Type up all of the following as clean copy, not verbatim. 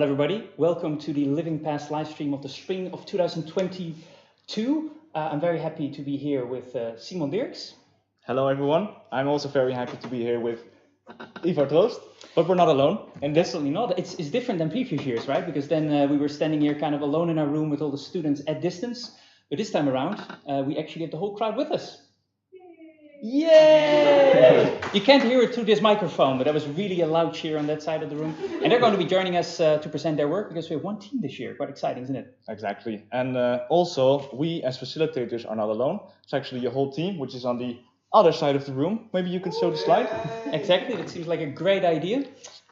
Hello everybody, welcome to the Living Past live stream of the spring of 2022. I'm very happy to be here with Simon Dirks. Hello everyone, I'm also very happy to be here with Ivar Troost, but we're not alone. And definitely not, it's different than previous years, right? Because then we were standing here kind of alone in our room with all the students at distance. But this time around, we actually have the whole crowd with us. Yay! You can't hear it through this microphone, but that was really a loud cheer on that side of the room. And they're going to be joining us to present their work because we have one team this year. Quite exciting, isn't it? Exactly. And also, we as facilitators are not alone. It's actually a whole team, which is on the other side of the room. Maybe you could show the slide. Exactly, that seems like a great idea.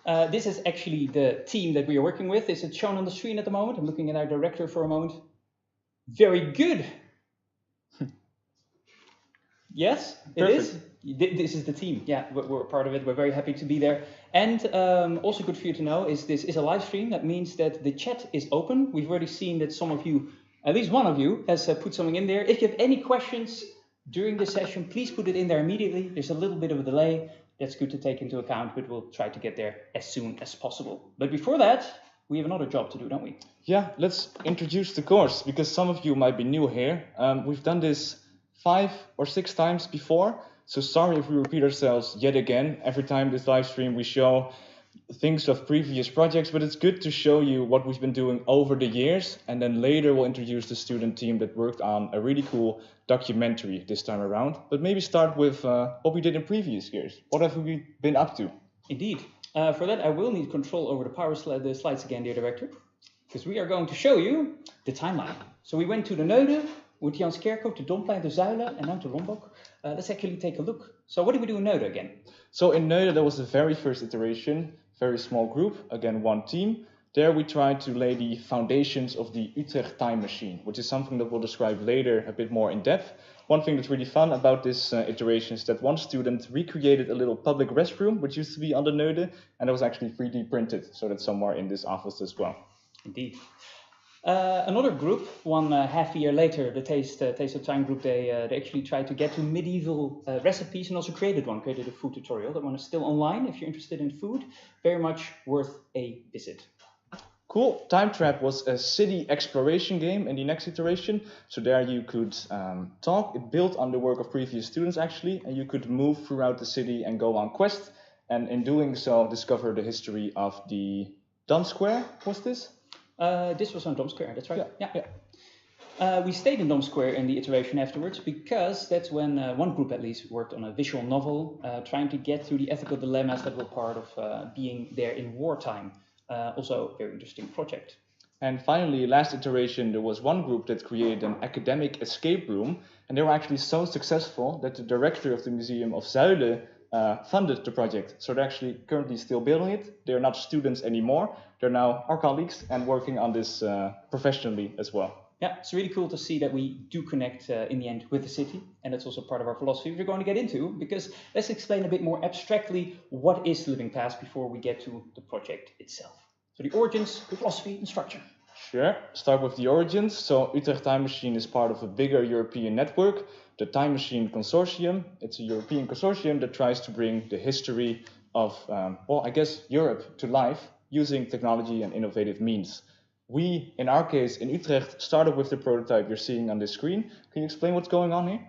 This is actually the team that we are working with. Is it shown on the screen at the moment? I'm looking at our director for a moment. Very good. Yes, it Perfect. is. This is the team. Yeah, we're part of it. We're very happy to be there. And also good for you to know is this is a live stream. That means that the chat is open. We've already seen that some of you, at least one of you, has put something in there. If you have any questions during the session, please put it in there immediately. There's a little bit of a delay. That's good to take into account, but we'll try to get there as soon as possible. But before that, we have another job to do, don't we? Yeah, let's introduce the course, because some of you might be new here. We've done this 5 or 6 times before, so sorry if we repeat ourselves yet again. Every time this live stream we show things of previous projects, but it's good to show you what we've been doing over the years, and then later we'll introduce the student team that worked on a really cool documentary this time around. But maybe start with what we did in previous years. What have we been up to? Indeed. For that, I will need control over the slides again, dear director, because we are going to show you the timeline. So we went to the Neude, with Jans Kerkhoop, to Domplein, to Zuilen, and now to Lombok. Let's actually take a look. So what did we do in Neude again? So in Neude, that was the very first iteration, very small group, again one team. There we tried to lay the foundations of the Utrecht time machine, which is something that we'll describe later a bit more in depth. One thing that's really fun about this iteration is that one student recreated a little public restroom, which used to be on the Neude, and it was actually 3D printed, so that's somewhere in this office as well. Indeed. Another group, one half a year later, the Taste of Time group, they actually tried to get to medieval recipes and also created a food tutorial. That one is still online if you're interested in food. Very much worth a visit. Cool. Time Trap was a city exploration game in the next iteration. So there you could talk. It built on the work of previous students actually, and you could move throughout the city and go on quest. And in doing so, discover the history of the Dam Square. Was this? This was on Dom Square, that's right. Yeah. We stayed in Dom Square in the iteration afterwards because that's when one group at least worked on a visual novel, trying to get through the ethical dilemmas that were part of being there in wartime. Also a very interesting project. And finally, last iteration, there was one group that created an academic escape room, and they were actually so successful that the director of the Museum of Zuilen funded the project. So they're actually currently still building it. They're not students anymore. They're now our colleagues and working on this professionally as well. Yeah, it's really cool to see that we do connect in the end with the city. And that's also part of our philosophy we're going to get into, because let's explain a bit more abstractly what is Living Past before we get to the project itself. So the origins, the philosophy and structure. Sure. Start with the origins. So Utrecht Time Machine is part of a bigger European network, the Time Machine Consortium. It's a European consortium that tries to bring the history of, Europe to life using technology and innovative means. We, in our case, in Utrecht, started with the prototype you're seeing on this screen. Can you explain what's going on here?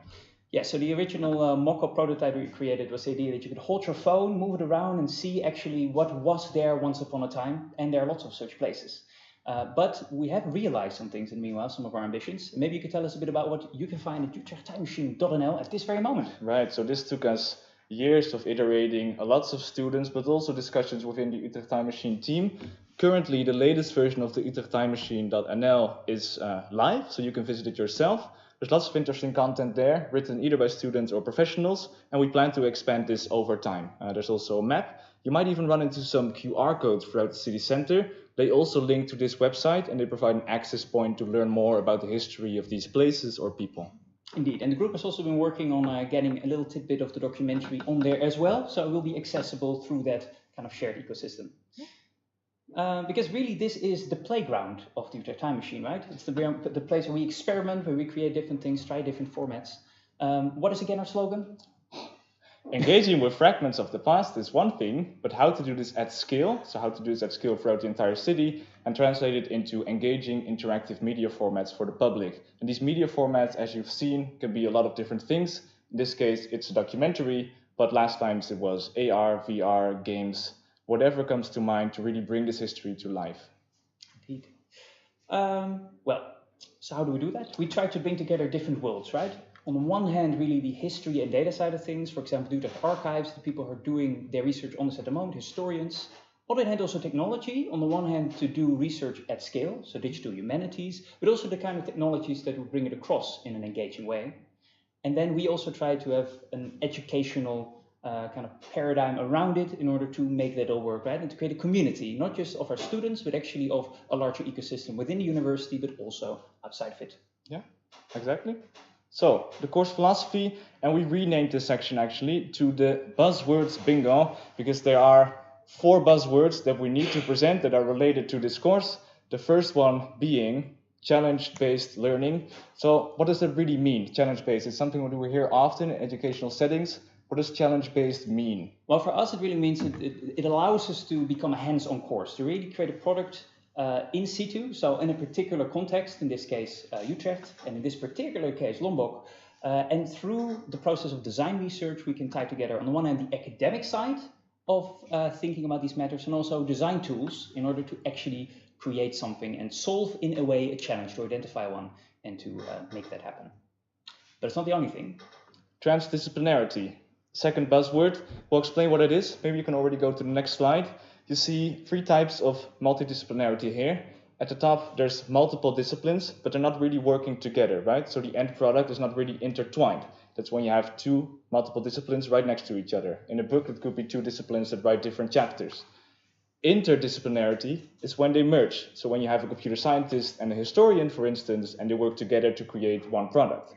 Yeah, so the original mock-up prototype we created was the idea that you could hold your phone, move it around, and see actually what was there once upon a time. And there are lots of such places. But we have realized some things, and meanwhile, some of our ambitions. Maybe you could tell us a bit about what you can find at utrechttimemachine.nl at this very moment. Right, so this took us years of iterating, lots of students, but also discussions within the Utrecht Time Machine team. Currently, the latest version of the utrechttimemachine.nl is live, so you can visit it yourself. There's lots of interesting content there, written either by students or professionals, and we plan to expand this over time. There's also a map. You might even run into some QR codes throughout the city center. They also link to this website, and they provide an access point to learn more about the history of these places or people. Indeed, and the group has also been working on getting a little tidbit of the documentary on there as well, so it will be accessible through that kind of shared ecosystem. Because really this is the playground of the Utrecht Time Machine, right? It's the place where we experiment, where we create different things, try different formats. What is again our slogan? Engaging with fragments of the past is one thing, but how to do this at scale, so how to do this at scale throughout the entire city, and translate it into engaging interactive media formats for the public. And these media formats, as you've seen, can be a lot of different things. In this case, it's a documentary, but last times it was AR, VR, games, whatever comes to mind to really bring this history to life. Indeed. Well, so how do we do that? We try to bring together different worlds, right? On the one hand, really the history and data side of things. For example, due to archives, the people who are doing their research on this at the moment, historians. On the other hand, also technology. On the one hand, to do research at scale, so digital humanities, but also the kind of technologies that will bring it across in an engaging way. And then we also try to have an educational kind of paradigm around it in order to make that all work, right? And to create a community, not just of our students, but actually of a larger ecosystem within the university, but also outside of it. Yeah, exactly. So, the course philosophy, and we renamed this section actually to the Buzzwords Bingo, because there are 4 buzzwords that we need to present that are related to this course. The first one being challenge-based learning. So, what does that really mean, challenge-based? It's something that we hear often in educational settings. What does challenge-based mean? Well, for us, it really means it allows us to become a hands-on course, to really create a product in situ, so in a particular context, in this case Utrecht, and in this particular case Lombok, and through the process of design research, we can tie together on the one hand the academic side of thinking about these matters, and also design tools in order to actually create something and solve in a way a challenge, to identify one and to make that happen. But it's not the only thing. Transdisciplinarity. Second buzzword, we'll explain what it is. Maybe you can already go to the next slide. You see 3 types of multidisciplinarity here. At the top, there's multiple disciplines, but they're not really working together, right? So the end product is not really intertwined. That's when you have 2 multiple disciplines right next to each other. In a book, it could be 2 disciplines that write different chapters. Interdisciplinarity is when they merge. So when you have a computer scientist and a historian, for instance, and they work together to create one product.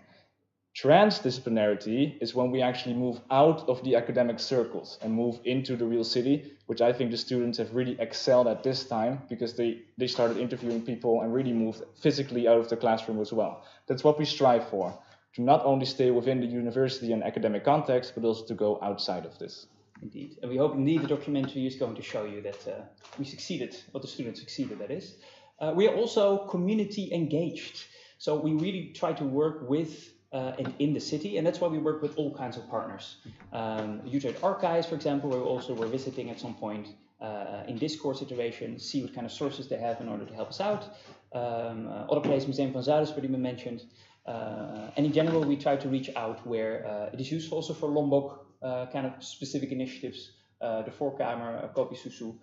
Transdisciplinarity is when we actually move out of the academic circles and move into the real city, which I think the students have really excelled at this time because they started interviewing people and really moved physically out of the classroom as well. That's what we strive for, to not only stay within the university and academic context, but also to go outside of this. Indeed. And we hope indeed the documentary is going to show you that we succeeded, or the students succeeded, that is. We are also community engaged. So we really try to work with in the city, and that's why we work with all kinds of partners. Utrecht Archives, for example, where we also were visiting at some point in this course iteration, see what kind of sources they have in order to help us out. Other places, Museum van Zuidas, already been mentioned. And in general, we try to reach out where it is useful, also for Lombok, kind of specific initiatives, the Voorkamer, Kopi Susu,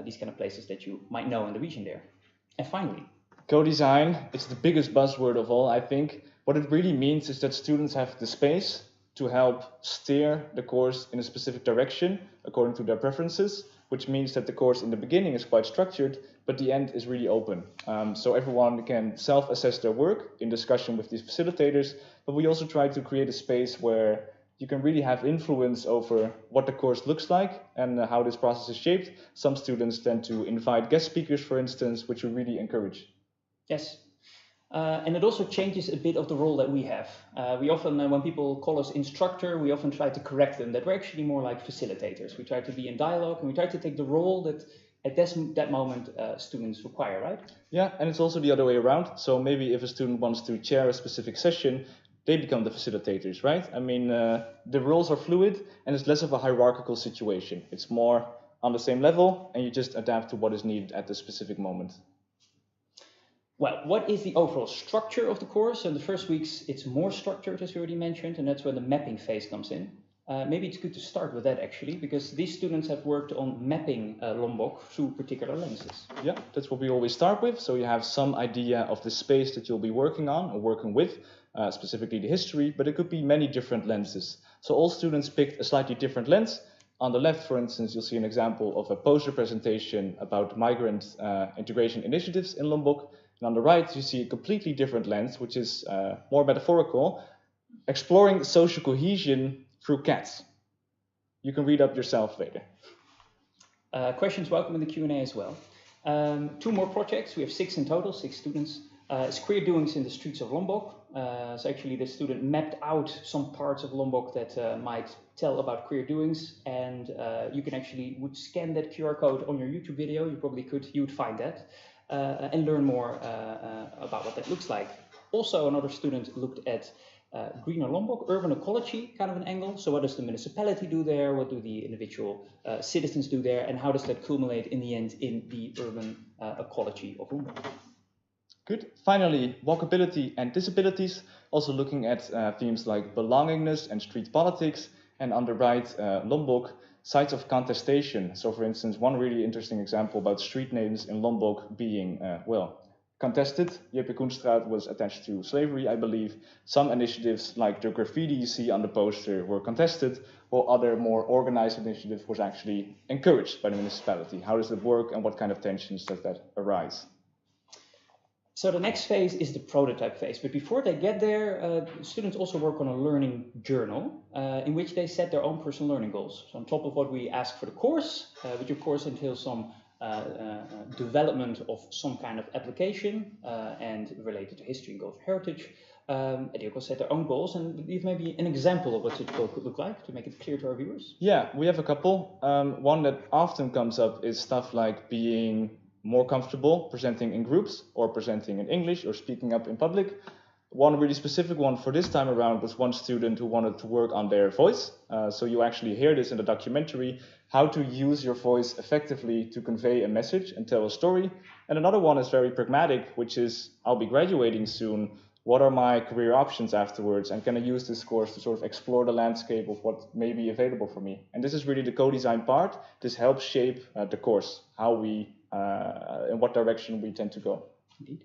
these kind of places that you might know in the region there. And finally, co-design, it's the biggest buzzword of all, I think. What it really means is that students have the space to help steer the course in a specific direction according to their preferences, which means that the course in the beginning is quite structured, but the end is really open. So everyone can self-assess their work in discussion with these facilitators, but we also try to create a space where you can really have influence over what the course looks like and how this process is shaped. Some students tend to invite guest speakers, for instance, which we really encourage. Yes. And it also changes a bit of the role that we have. We often, when people call us instructor, we often try to correct them that we're actually more like facilitators. We try to be in dialogue and we try to take the role that at that moment students require, right? Yeah, and it's also the other way around. So maybe if a student wants to chair a specific session, they become the facilitators, right? I mean, the roles are fluid and it's less of a hierarchical situation. It's more on the same level and you just adapt to what is needed at the specific moment. Well, what is the overall structure of the course? In the first weeks, it's more structured, as we already mentioned, and that's where the mapping phase comes in. Maybe it's good to start with that, actually, because these students have worked on mapping Lombok through particular lenses. Yeah, that's what we always start with. So you have some idea of the space that you'll be working on or working with, specifically the history, but it could be many different lenses. So all students picked a slightly different lens. On the left, for instance, you'll see an example of a poster presentation about migrant integration initiatives in Lombok. And on the right, you see a completely different lens, which is more metaphorical, exploring social cohesion through cats. You can read up yourself later. Questions welcome in the Q&A as well. 2 more projects. We have 6 in total, 6 students. It's Queer Doings in the Streets of Lombok. So actually the student mapped out some parts of Lombok that might tell about queer doings, and you can actually would scan that QR code on your YouTube video. You probably could, you'd find that, and learn more about what that looks like. Also, another student looked at Greener Lombok, urban ecology kind of an angle. So what does the municipality do there? What do the individual citizens do there? And how does that culminate in the end in the urban ecology of Lombok? Good. Finally, walkability and disabilities, also looking at themes like belongingness and street politics. And on the right, Lombok, sites of contestation. So for instance, one really interesting example about street names in Lombok being, contested. Jeppe Koenstraat was attached to slavery, I believe. Some initiatives like the graffiti you see on the poster were contested, while other more organized initiative was actually encouraged by the municipality. How does it work and what kind of tensions does that arise? So the next phase is the prototype phase, but before they get there, students also work on a learning journal in which they set their own personal learning goals. So on top of what we ask for the course, which of course entails some development of some kind of application and related to history and cultural heritage, they also set their own goals, and leave maybe an example of what such goal could look like to make it clear to our viewers. Yeah, we have a couple. One that often comes up is stuff like being more comfortable presenting in groups or presenting in English or speaking up in public. One really specific one for this time around was one student who wanted to work on their voice. So you actually hear this in the documentary, how to use your voice effectively to convey a message and tell a story. And another one is very pragmatic, which is, I'll be graduating soon. What are my career options afterwards? And can I use this course to sort of explore the landscape of what may be available for me? And this is really the co-design part. This helps shape the course, how we, in what direction we tend to go. Indeed.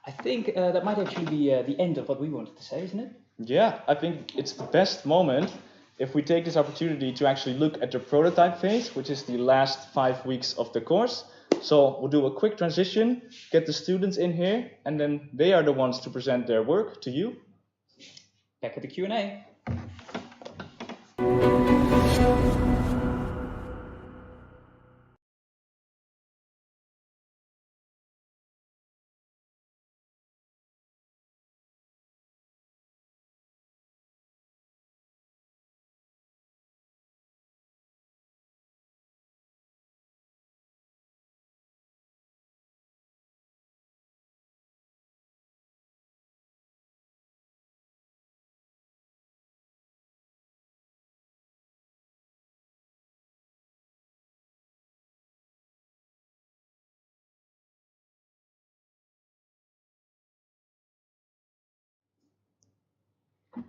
I think that might actually be the end of what we wanted to say, isn't it? Yeah, I think it's the best moment if we take this opportunity to actually look at the prototype phase, which is the last 5 weeks of the course. So we'll do a quick transition, get the students in here, and then they are the ones to present their work to you. Back at the Q&A.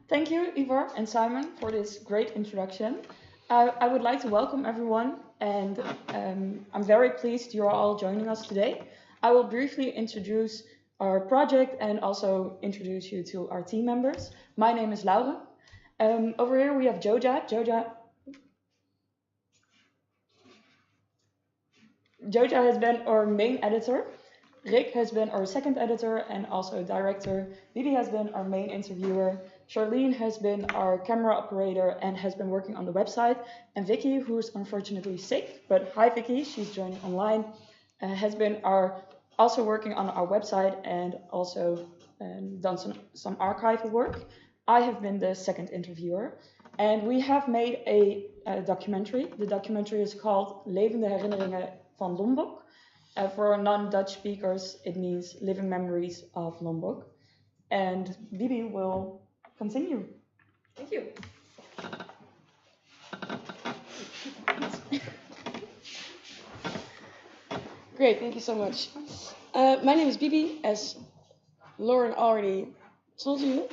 Thank you, Ivar and Simon, for this great introduction. I would like to welcome everyone, and I'm very pleased you're all joining us today. I will briefly introduce our project and also introduce you to our team members. My name is Laura. Over here we have Joja. Joja has been our main editor. Rick has been our second editor and also director. Bibi has been our main interviewer. Charlene has been our camera operator and has been working on the website. And Vicky, who is unfortunately sick, but hi Vicky, she's joining online, has been also working on our website and also done some archival work. I have been the second interviewer. And we have made a documentary. The documentary is called Levende Herinneringen van Lombok. For non-Dutch speakers, it means Living Memories of Lombok. And Bibi will continue. Thank you. Great, thank you so much. My name is Bibi, as Lauren already told you.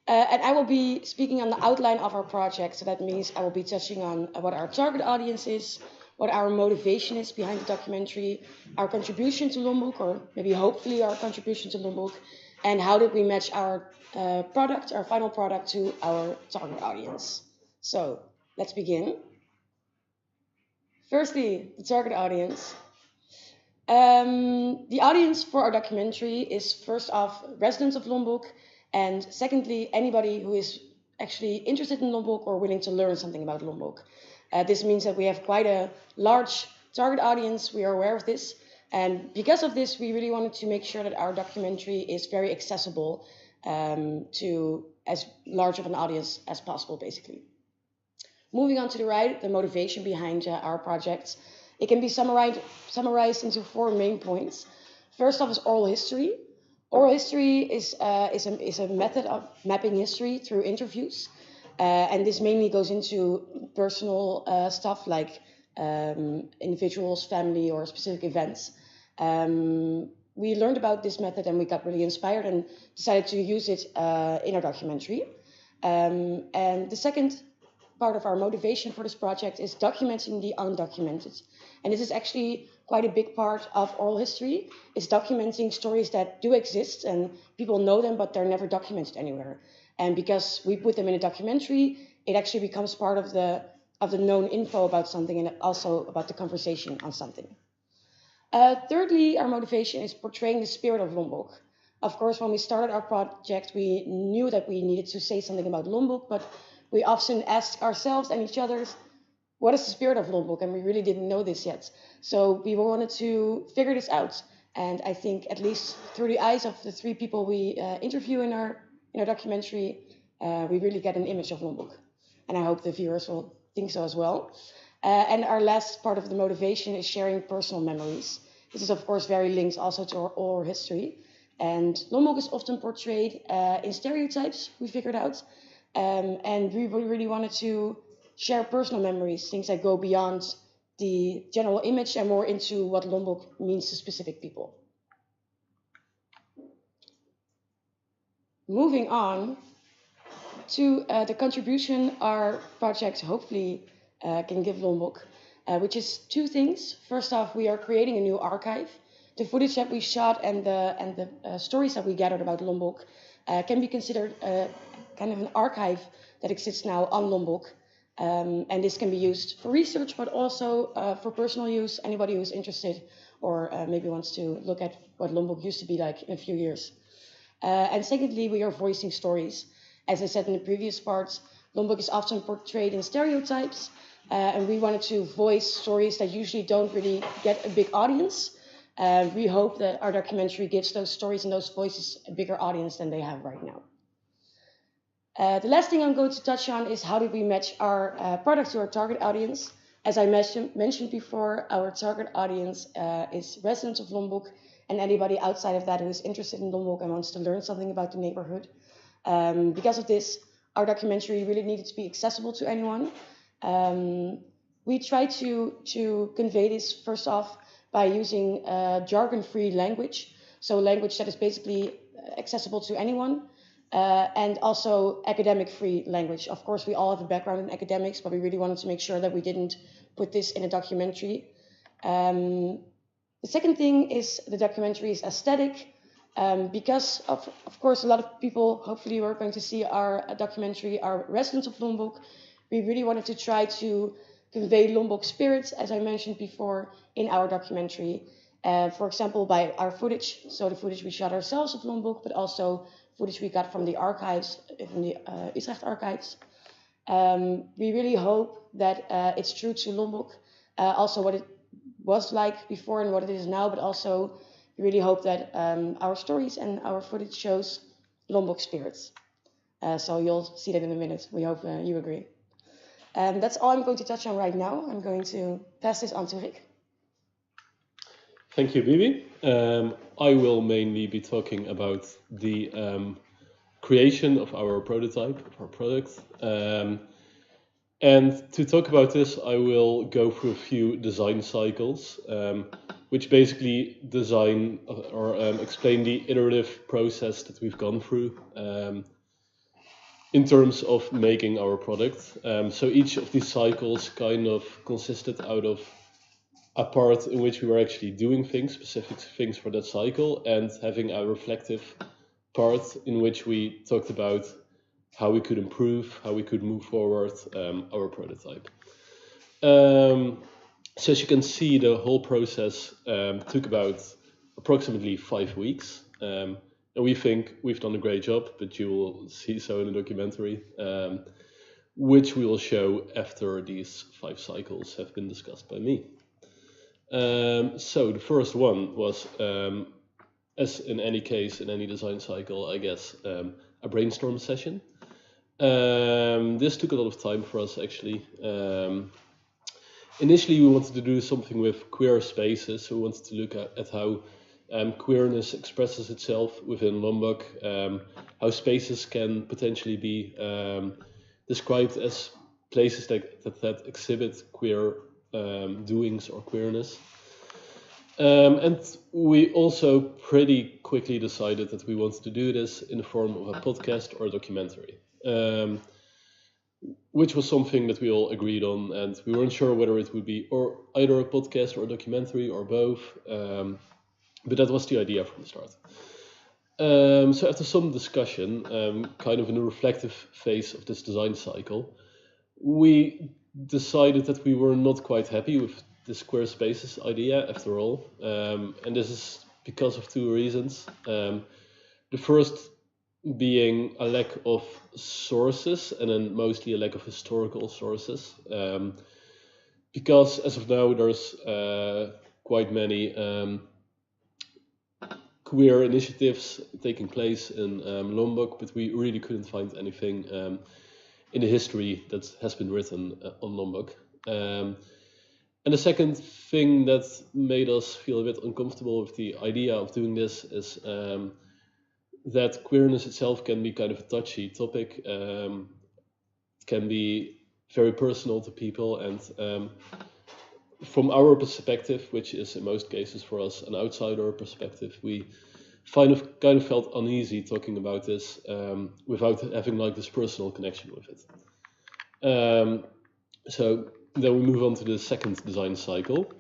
And I will be speaking on the outline of our project. So that means I will be touching on what our target audience is, what our motivation is behind the documentary, our contribution to Lombok, or maybe hopefully our contribution to Lombok, and how did we match our product, our final product, to our target audience. So let's begin. Firstly, the target audience. The audience for our documentary is first off residents of Lombok, and secondly, anybody who is actually interested in Lombok or willing to learn something about Lombok. This means that we have quite a large target audience, we are aware of this, And because of this, we really wanted to make sure that our documentary is very accessible to as large of an audience as possible, basically. Moving on to the right, the motivation behind our projects. It can be summarized into 4 main points. First off is oral history. Oral history is a method of mapping history through interviews. And this mainly goes into personal stuff like individuals, family, or specific events. We learned about this method and we got really inspired and decided to use it in our documentary. And the second part of our motivation for this project is documenting the undocumented. And this is actually quite a big part of oral history, is documenting stories that do exist and people know them, but they're never documented anywhere. And because we put them in a documentary, it actually becomes part of the known info about something and also about the conversation on something. Thirdly, our motivation is portraying the spirit of Lombok. Of course, when we started our project, we knew that we needed to say something about Lombok, but we often ask ourselves and each other, what is the spirit of Lombok? And we really didn't know this yet. So we wanted to figure this out. And I think at least through the eyes of the 3 people we interview in our documentary, we really get an image of Lombok. And I hope the viewers will think so as well. And our last part of the motivation is sharing personal memories. This is, of course, very linked also to our oral history. And Lombok is often portrayed in stereotypes, we figured out. And we really wanted to share personal memories, things that go beyond the general image and more into what Lombok means to specific people. Moving on to the contribution our project hopefully can give Lombok, which is 2 things. First off, we are creating a new archive. The footage that we shot and the stories that we gathered about Lombok can be considered kind of an archive that exists now on Lombok. And this can be used for research, but also for personal use, anybody who's interested or maybe wants to look at what Lombok used to be like in a few years. And secondly, we are voicing stories. As I said in the previous parts, Lombok is often portrayed in stereotypes, and we wanted to voice stories that usually don't really get a big audience. We hope that our documentary gives those stories and those voices a bigger audience than they have right now. The last thing I'm going to touch on is how do we match our product to our target audience. As I mentioned before, our target audience is residents of Lombok and anybody outside of that who is interested in Lombok and wants to learn something about the neighborhood. Because of this, our documentary really needed to be accessible to anyone. We tried to convey this first off by using jargon-free language, so language that is basically accessible to anyone. And also academic-free language. Of course, we all have a background in academics, but we really wanted to make sure that we didn't put this in a documentary. The second thing is the documentary is aesthetic. Because of course, a lot of people, hopefully, who are going to see our documentary are residents of Lombok. We really wanted to try to convey Lombok spirit, as I mentioned before, in our documentary. For example, by our footage, so the footage we shot ourselves of Lombok, but also footage we got from the archives, from the Utrecht archives. We really hope that it's true to Lombok, also what it was like before and what it is now, but also we really hope that our stories and our footage shows Lombok spirits. So you'll see that in a minute. We hope you agree. That's all I'm going to touch on right now. I'm going to pass this on to Rick. Thank you, Bibi. I will mainly be talking about the creation of our prototype, of our product. And to talk about this, I will go through a few design cycles, which basically design or explain the iterative process that we've gone through in terms of making our product. So each of these cycles kind of consisted out of a part in which we were actually doing things, specific things for that cycle, and having a reflective part in which we talked about how we could improve, how we could move forward our prototype. So as you can see, the whole process took about approximately 5 weeks. And we think we've done a great job, but you will see so in the documentary, which we will show after these 5 cycles have been discussed by me. So the first one was, as in any case, in any design cycle, I guess, a brainstorm session. This took a lot of time for us, actually. Initially, we wanted to do something with queer spaces, so we wanted to look at how queerness expresses itself within Lombok, how spaces can potentially be described as places that exhibit queer doings or queerness. And we also pretty quickly decided that we wanted to do this in the form of a podcast or a documentary, which was something that we all agreed on, and we weren't sure whether it would be either a podcast or a documentary or both, but that was the idea from the start. So after some discussion, kind of in a reflective phase of this design cycle, we decided that we were not quite happy with the Square Spaces idea after all, and this is because of two reasons. The first being a lack of sources, and then mostly a lack of historical sources, because as of now there's quite many queer initiatives taking place in Lombok, but we really couldn't find anything in the history that has been written on Lombok. And the second thing that made us feel a bit uncomfortable with the idea of doing this is that queerness itself can be kind of a touchy topic, can be very personal to people, and from our perspective, which is in most cases for us an outsider perspective, we kind of felt uneasy talking about this without having like this personal connection with it. So then we move on to the second design cycle,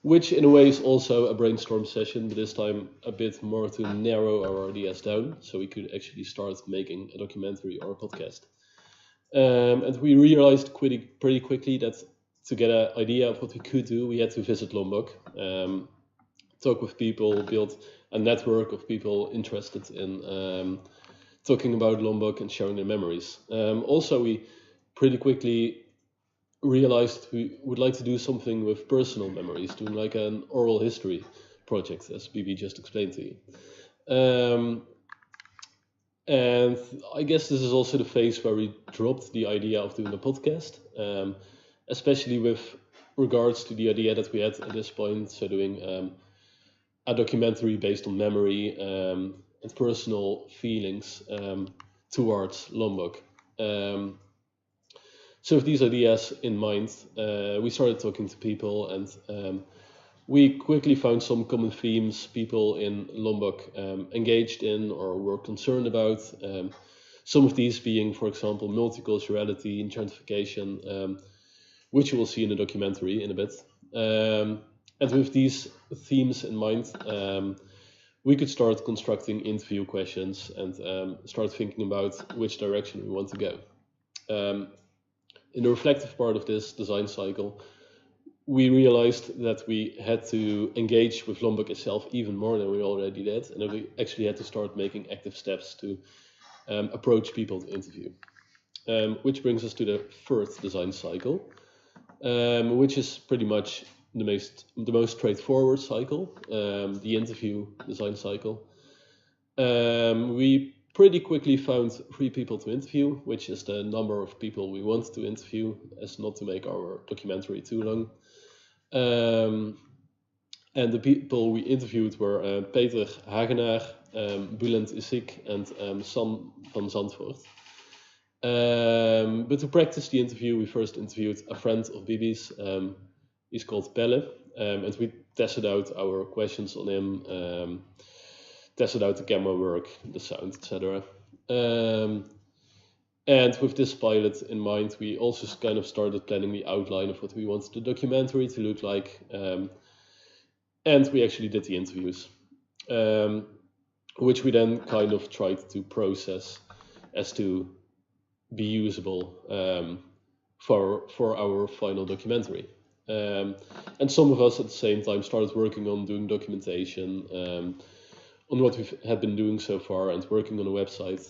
which in a way is also a brainstorm session, but this time a bit more to narrow our ideas down, so we could actually start making a documentary or a podcast. And we realized pretty quickly that to get an idea of what we could do, we had to visit Lombok, talk with people, build a network of people interested in talking about Lombok and sharing their memories. Also, we pretty quickly realized we would like to do something with personal memories, doing like an oral history project, as BB just explained to you. And I guess this is also the phase where we dropped the idea of doing a podcast, especially with regards to the idea that we had at this point, so doing a documentary based on memory and personal feelings towards Lombok. So with these ideas in mind, we started talking to people, and we quickly found some common themes people in Lombok engaged in or were concerned about. Some of these being, for example, multiculturality and gentrification, which you will see in the documentary in a bit. And with these themes in mind, we could start constructing interview questions and start thinking about which direction we want to go. In the reflective part of this design cycle, we realized that we had to engage with Lombok itself even more than we already did, and that we actually had to start making active steps to approach people to interview. Which brings us to the third design cycle, which is pretty much the most straightforward cycle, the interview design cycle. We pretty quickly found 3 people to interview, which is the number of people we want to interview, as not to make our documentary too long. And the people we interviewed were Peter Hagenaar, BÜLENT ISIK, and Sam van Zandvoort. But to practice the interview, we first interviewed a friend of Bibi's. He's called Pelle, and we tested out our questions on him, tested out the camera work, the sound, etc. And with this pilot in mind, we also kind of started planning the outline of what we wanted the documentary to look like. And we actually did the interviews, which we then kind of tried to process as to be usable for our final documentary. And some of us at the same time started working on doing documentation on what we had been doing so far and working on a website,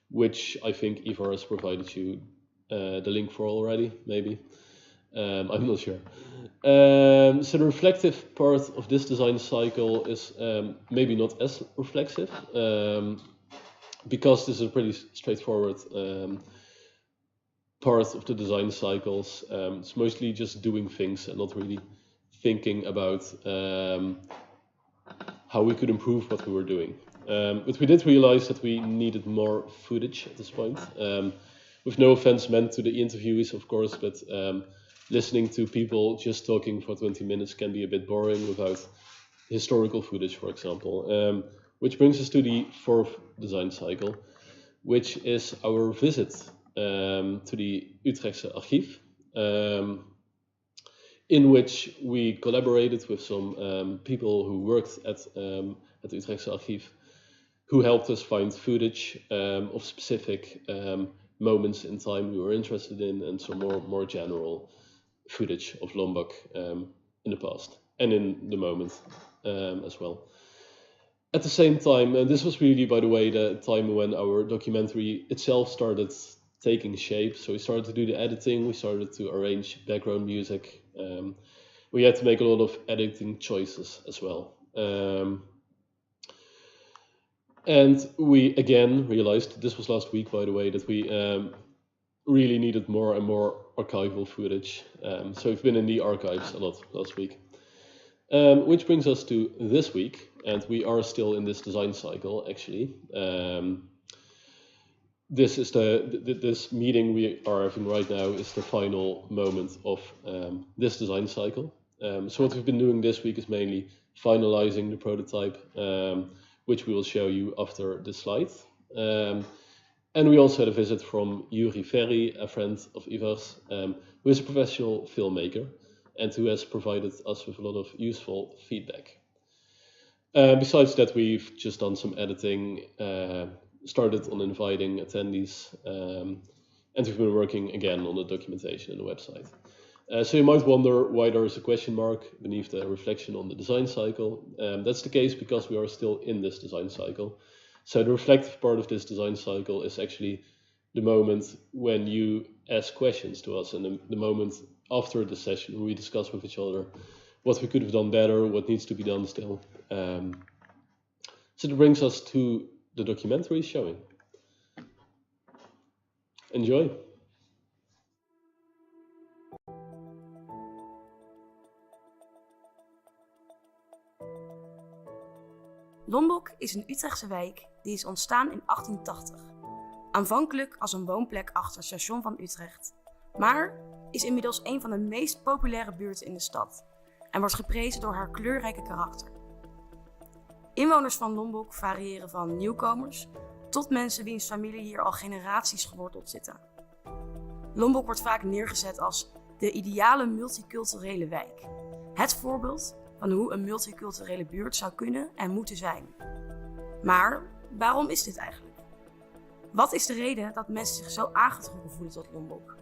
which I think Ivar has provided you the link for already, maybe. I'm not sure. So the reflective part of this design cycle is maybe not as reflexive, because this is a pretty straightforward part of the design cycles. It's mostly just doing things and not really thinking about how we could improve what we were doing. But we did realize that we needed more footage at this point. With no offense meant to the interviewees, of course, but listening to people just talking for 20 minutes can be a bit boring without historical footage, for example. Which brings us to the fourth design cycle, which is our visit to the Utrechtse Archief, in which we collaborated with some people who worked at the Utrechtse Archief, who helped us find footage of specific moments in time we were interested in, and some more general footage of Lombok in the past and in the moment as well. At the same time, and this was really, by the way, the time when our documentary itself started taking shape. So we started to do the editing, we started to arrange background music. We had to make a lot of editing choices as well. And we again realized, this was last week by the way, that we really needed more and more archival footage. So we've been in the archives a lot last week. Which brings us to this week, and we are still in this design cycle actually. This is this meeting we are having right now is the final moment of this design cycle. So what we've been doing this week is mainly finalizing the prototype, which we will show you after the slide. And we also had a visit from Yuri Ferry, a friend of Ivar's, who is a professional filmmaker and who has provided us with a lot of useful feedback. Besides that, we've just done some editing, started on inviting attendees, and we've been working again on the documentation and the website. So you might wonder why there is a question mark beneath the reflection on the design cycle. That's the case because we are still in this design cycle. So the reflective part of this design cycle is actually the moment when you ask questions to us, and the moment after the session when we discuss with each other what we could have done better, what needs to be done still. So that brings us to the documentary showing. Enjoy. Lombok is een Utrechtse wijk die is ontstaan in 1880. Aanvankelijk als een woonplek achter het station van Utrecht, maar is inmiddels een van de meest populaire buurten in de stad en wordt geprezen door haar kleurrijke karakter. Inwoners van Lombok variëren van nieuwkomers tot mensen wiens familie hier al generaties geworteld zitten. Lombok wordt vaak neergezet als de ideale multiculturele wijk. Het voorbeeld van hoe een multiculturele buurt zou kunnen en moeten zijn. Maar waarom is dit eigenlijk? Wat is de reden dat mensen zich zo aangetrokken voelen tot Lombok?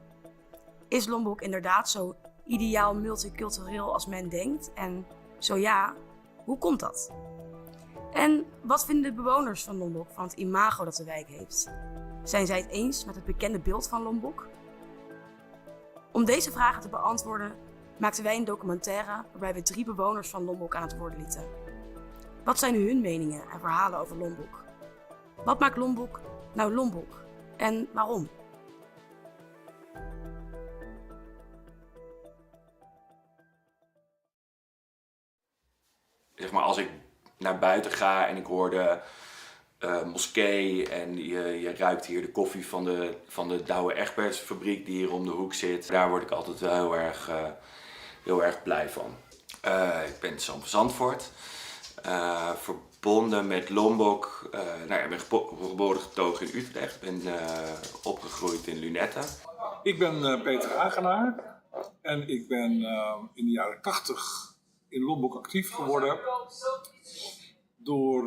Is Lombok inderdaad zo ideaal multicultureel als men denkt? En zo ja, hoe komt dat? En wat vinden de bewoners van Lombok van het imago dat de wijk heeft? Zijn zij het eens met het bekende beeld van Lombok? Om deze vragen te beantwoorden maakten wij een documentaire waarbij we 3 bewoners van Lombok aan het woord lieten. Wat zijn hun meningen en verhalen over Lombok? Wat maakt Lombok nou Lombok? En waarom? Zeg maar, als ik naar buiten ga en ik hoor de moskee en je ruikt hier de koffie van de Douwe Egbertsfabriek die hier om de hoek zit. Daar word ik altijd wel heel erg blij van. Ik ben Sam van Zandvoort, verbonden met Lombok. Ik ben geboren getogen in Utrecht, ben opgegroeid in Lunette. Ik ben Peter Hagenaar en ik ben in de jaren 80 in Lombok actief geworden door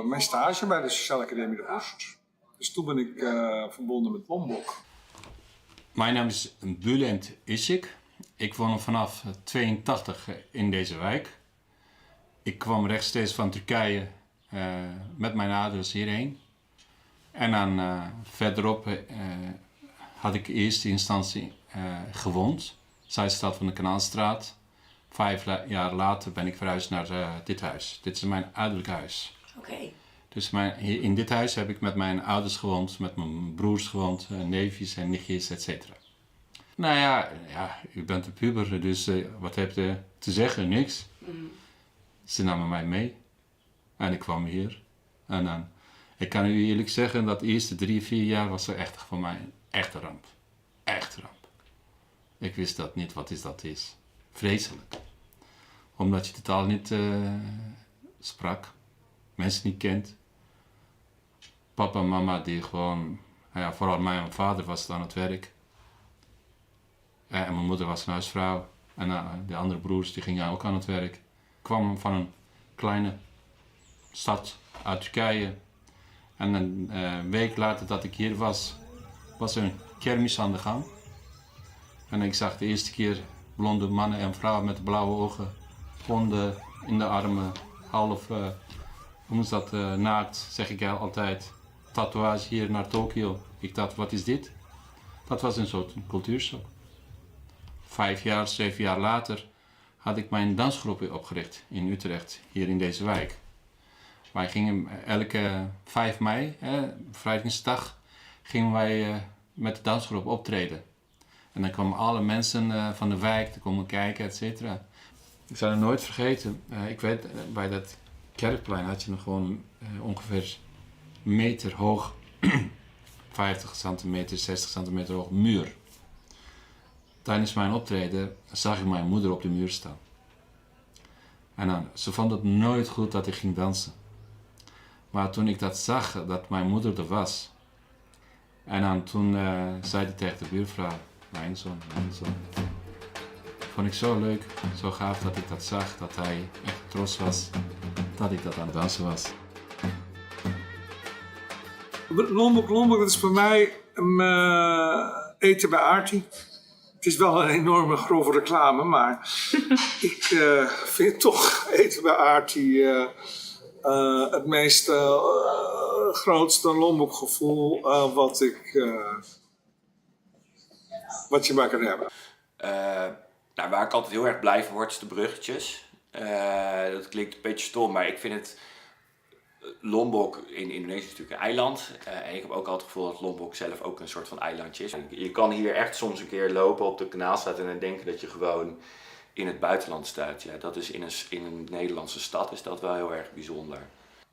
mijn stage bij de Sociale Academie de Oost. Dus toen ben ik verbonden met Lombok. Mijn naam is BÜLENT ISIK. Ik woon vanaf 82 in deze wijk. Ik kwam rechtstreeks van Turkije met mijn ouders hierheen. En dan verderop had ik in eerste instantie gewoond. zijstraat van de Kanaalstraat. 5 jaar later ben ik verhuisd naar dit huis. Dit is mijn ouderlijk huis. Oké. Dus in dit huis heb ik met mijn ouders gewoond, met mijn broers gewoond, neefjes en nichtjes, etc. Nou ja, u bent een puber, dus wat heb je te zeggen? Niks. Ze namen mij mee en ik kwam hier. En dan, ik kan u eerlijk zeggen dat de eerste 3, 4 jaar was er echt voor mij een echte ramp. Echte ramp. Ik wist dat niet wat dat is. Vreselijk. Omdat je de taal niet sprak, mensen niet kent. Papa en mama die gewoon, vooral mijn vader was aan het werk. En mijn moeder was een huisvrouw. En de andere broers die gingen ook aan het werk. Ik kwam van een kleine stad uit Turkije. En een week later dat ik hier was er een kermis aan de gang. En ik zag de eerste keer blonde mannen en vrouwen met blauwe ogen. Honden in de armen, half, naakt, zeg ik altijd. Tatoeage hier naar Tokio. Ik dacht, wat is dit? Dat was een soort cultuurshock. 5 jaar, 7 jaar later had ik mijn dansgroep weer opgericht in Utrecht, hier in deze wijk. Wij gingen elke 5 mei, bevrijdingsdag, gingen wij met de dansgroep optreden. En dan kwamen alle mensen van de wijk te komen kijken, et cetera. Ik zal het nooit vergeten. Ik weet, bij dat kerkplein had je nog gewoon ongeveer meter hoog, 50 centimeter, 60 centimeter hoog muur. Tijdens mijn optreden zag ik mijn moeder op de muur staan. En dan, ze vond het nooit goed dat ik ging dansen. Maar toen ik dat zag, dat mijn moeder er was. En dan toen zei hij tegen de buurvrouw, mijn zoon. Vond ik zo leuk, zo gaaf dat ik dat zag, dat hij echt trots was dat ik dat aan het dansen was. Lombok, dat is voor mij eten bij Aarti. Het is wel een enorme grove reclame, maar ik vind toch eten bij Aarti het meest grootste Lombok gevoel wat je maar kan hebben. Waar ik altijd heel erg blij van word is de bruggetjes. Dat klinkt een beetje stom, maar ik vind het... Lombok in Indonesië is natuurlijk een eiland. En ik heb ook altijd het gevoel dat Lombok zelf ook een soort van eilandje is. Je kan hier echt soms een keer lopen op de Kanaalstraat en dan denken dat je gewoon in het buitenland staat. Ja, dat is in een Nederlandse stad is dat wel heel erg bijzonder.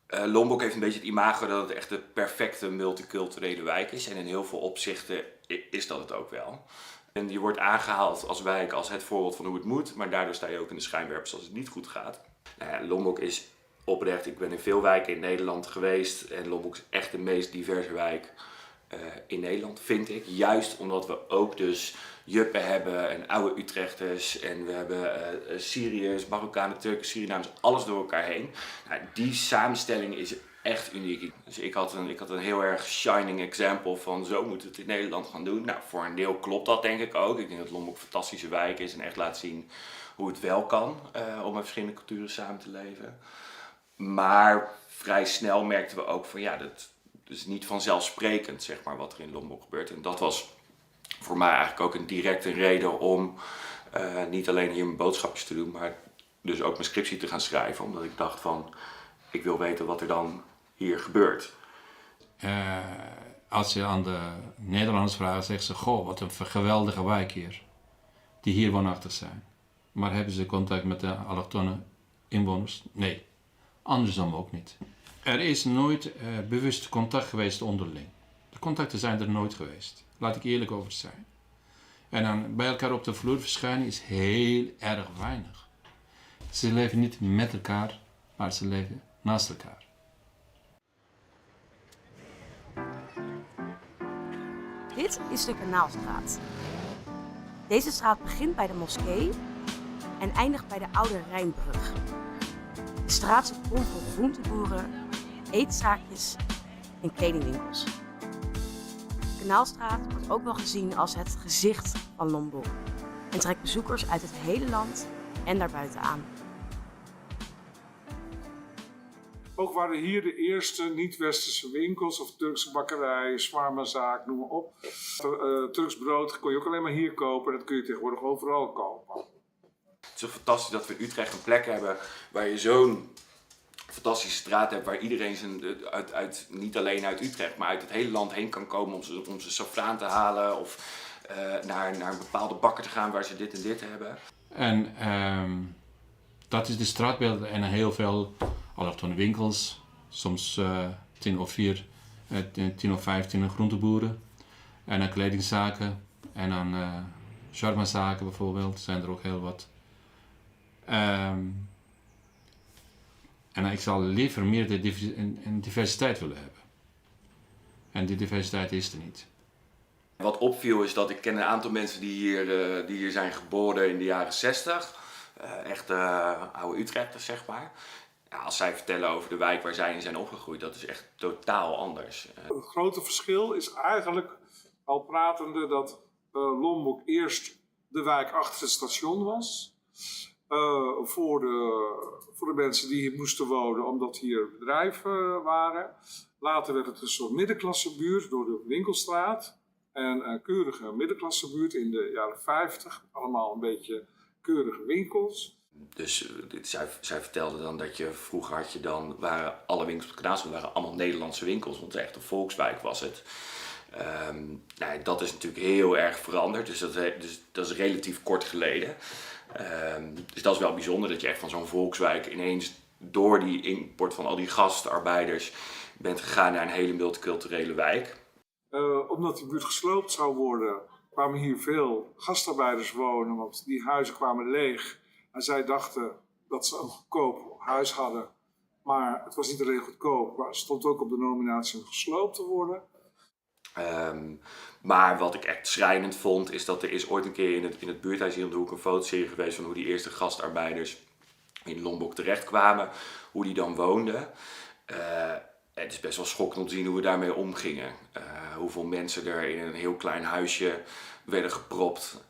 Lombok heeft een beetje het imago dat het echt de perfecte multiculturele wijk is. En in heel veel opzichten is dat het ook wel. En je wordt aangehaald als wijk als het voorbeeld van hoe het moet. Maar daardoor sta je ook in de schijnwerpers als het niet goed gaat. Lombok is oprecht, ik ben in veel wijken in Nederland geweest. En Lombok is echt de meest diverse wijk in Nederland, vind ik. Juist omdat we ook dus Juppen hebben en oude Utrechters. En we hebben Syriërs, Marokkanen, Turken, Surinamers, alles door elkaar heen. Die samenstelling is echt uniek. Dus ik had een heel erg shining example van zo moeten we het in Nederland gaan doen. Nou, voor een deel klopt dat denk ik ook. Ik denk dat Lombok een fantastische wijk is en echt laat zien hoe het wel kan om met verschillende culturen samen te leven. Maar vrij snel merkten we ook van dat is niet vanzelfsprekend zeg maar wat er in Lombok gebeurt. En dat was voor mij eigenlijk ook een directe reden om niet alleen hier mijn boodschapjes te doen, maar dus ook mijn scriptie te gaan schrijven. Omdat ik dacht van, ik wil weten wat er dan hier gebeurt. Als je aan de Nederlanders vraagt, zeggen ze, goh, wat een geweldige wijk hier. Die hier woonachtig zijn. Maar hebben ze contact met de allochtone inwoners? Nee. Andersom ook niet. Er is nooit bewust contact geweest onderling. De contacten zijn er nooit geweest. Laat ik eerlijk over zijn. En dan bij elkaar op de vloer verschijnen is heel erg weinig. Ze leven niet met elkaar, maar ze leven naast elkaar. Dit is de Kanaalstraat. Deze straat begint bij de moskee en eindigt bij de Oude Rijnbrug. De straat zit vol groenteboeren, eetzaakjes en kledingwinkels. De Kanaalstraat wordt ook wel gezien als het gezicht van Lombok en trekt bezoekers uit het hele land en daarbuiten aan. Ook waren hier de eerste niet-westerse winkels, of Turkse bakkerij, shawarmazaak, noem maar op. Turks brood kon je ook alleen maar hier kopen en dat kun je tegenwoordig overal kopen. Het is zo fantastisch dat we in Utrecht een plek hebben waar je zo'n fantastische straat hebt, waar iedereen niet alleen uit Utrecht, maar uit het hele land heen kan komen om zijn saffraan te halen of naar een bepaalde bakker te gaan waar ze dit en dit hebben. En dat is de straatbeeld en heel veel allochtone winkels, soms 10 of 15 groenteboeren. En dan kledingzaken en dan shawarmazaken bijvoorbeeld, zijn er ook heel wat. En ik zou liever meer een diversiteit willen hebben. En die diversiteit is er niet. Wat opviel is dat ik ken een aantal mensen die hier zijn geboren in de jaren 60. Echt oude Utrechters, zeg maar. Ja, als zij vertellen over de wijk waar zij in zijn opgegroeid, dat is echt totaal anders. Het grote verschil is eigenlijk, al pratende, dat Lombok eerst de wijk achter het station was. Voor de mensen die hier moesten wonen, omdat hier bedrijven waren. Later werd het een soort middenklassebuurt door de Winkelstraat. En een keurige middenklassebuurt in de jaren 50. Allemaal een beetje keurige winkels. Dus zij vertelde dan dat vroeger had je dan, waren alle winkels op de Kanaal waren allemaal Nederlandse winkels, want het echt een volkswijk was het. Dat is natuurlijk heel erg veranderd, dus dat is relatief kort geleden. Dus dat is wel bijzonder dat je echt van zo'n volkswijk ineens door die import van al die gastarbeiders bent gegaan naar een hele multiculturele wijk. Omdat die buurt gesloopt zou worden, kwamen hier veel gastarbeiders wonen, want die huizen kwamen leeg. En zij dachten dat ze een goedkoop huis hadden, maar het was niet alleen goedkoop, maar het stond ook op de nominatie om gesloopt te worden. Maar wat ik echt schrijnend vond, is dat er is ooit een keer in het buurthuis hier om de hoek een fotoserie geweest van hoe die eerste gastarbeiders in Lombok terechtkwamen, hoe die dan woonden. Het is best wel schokkend om te zien hoe we daarmee omgingen. Hoeveel mensen er in een heel klein huisje werden gepropt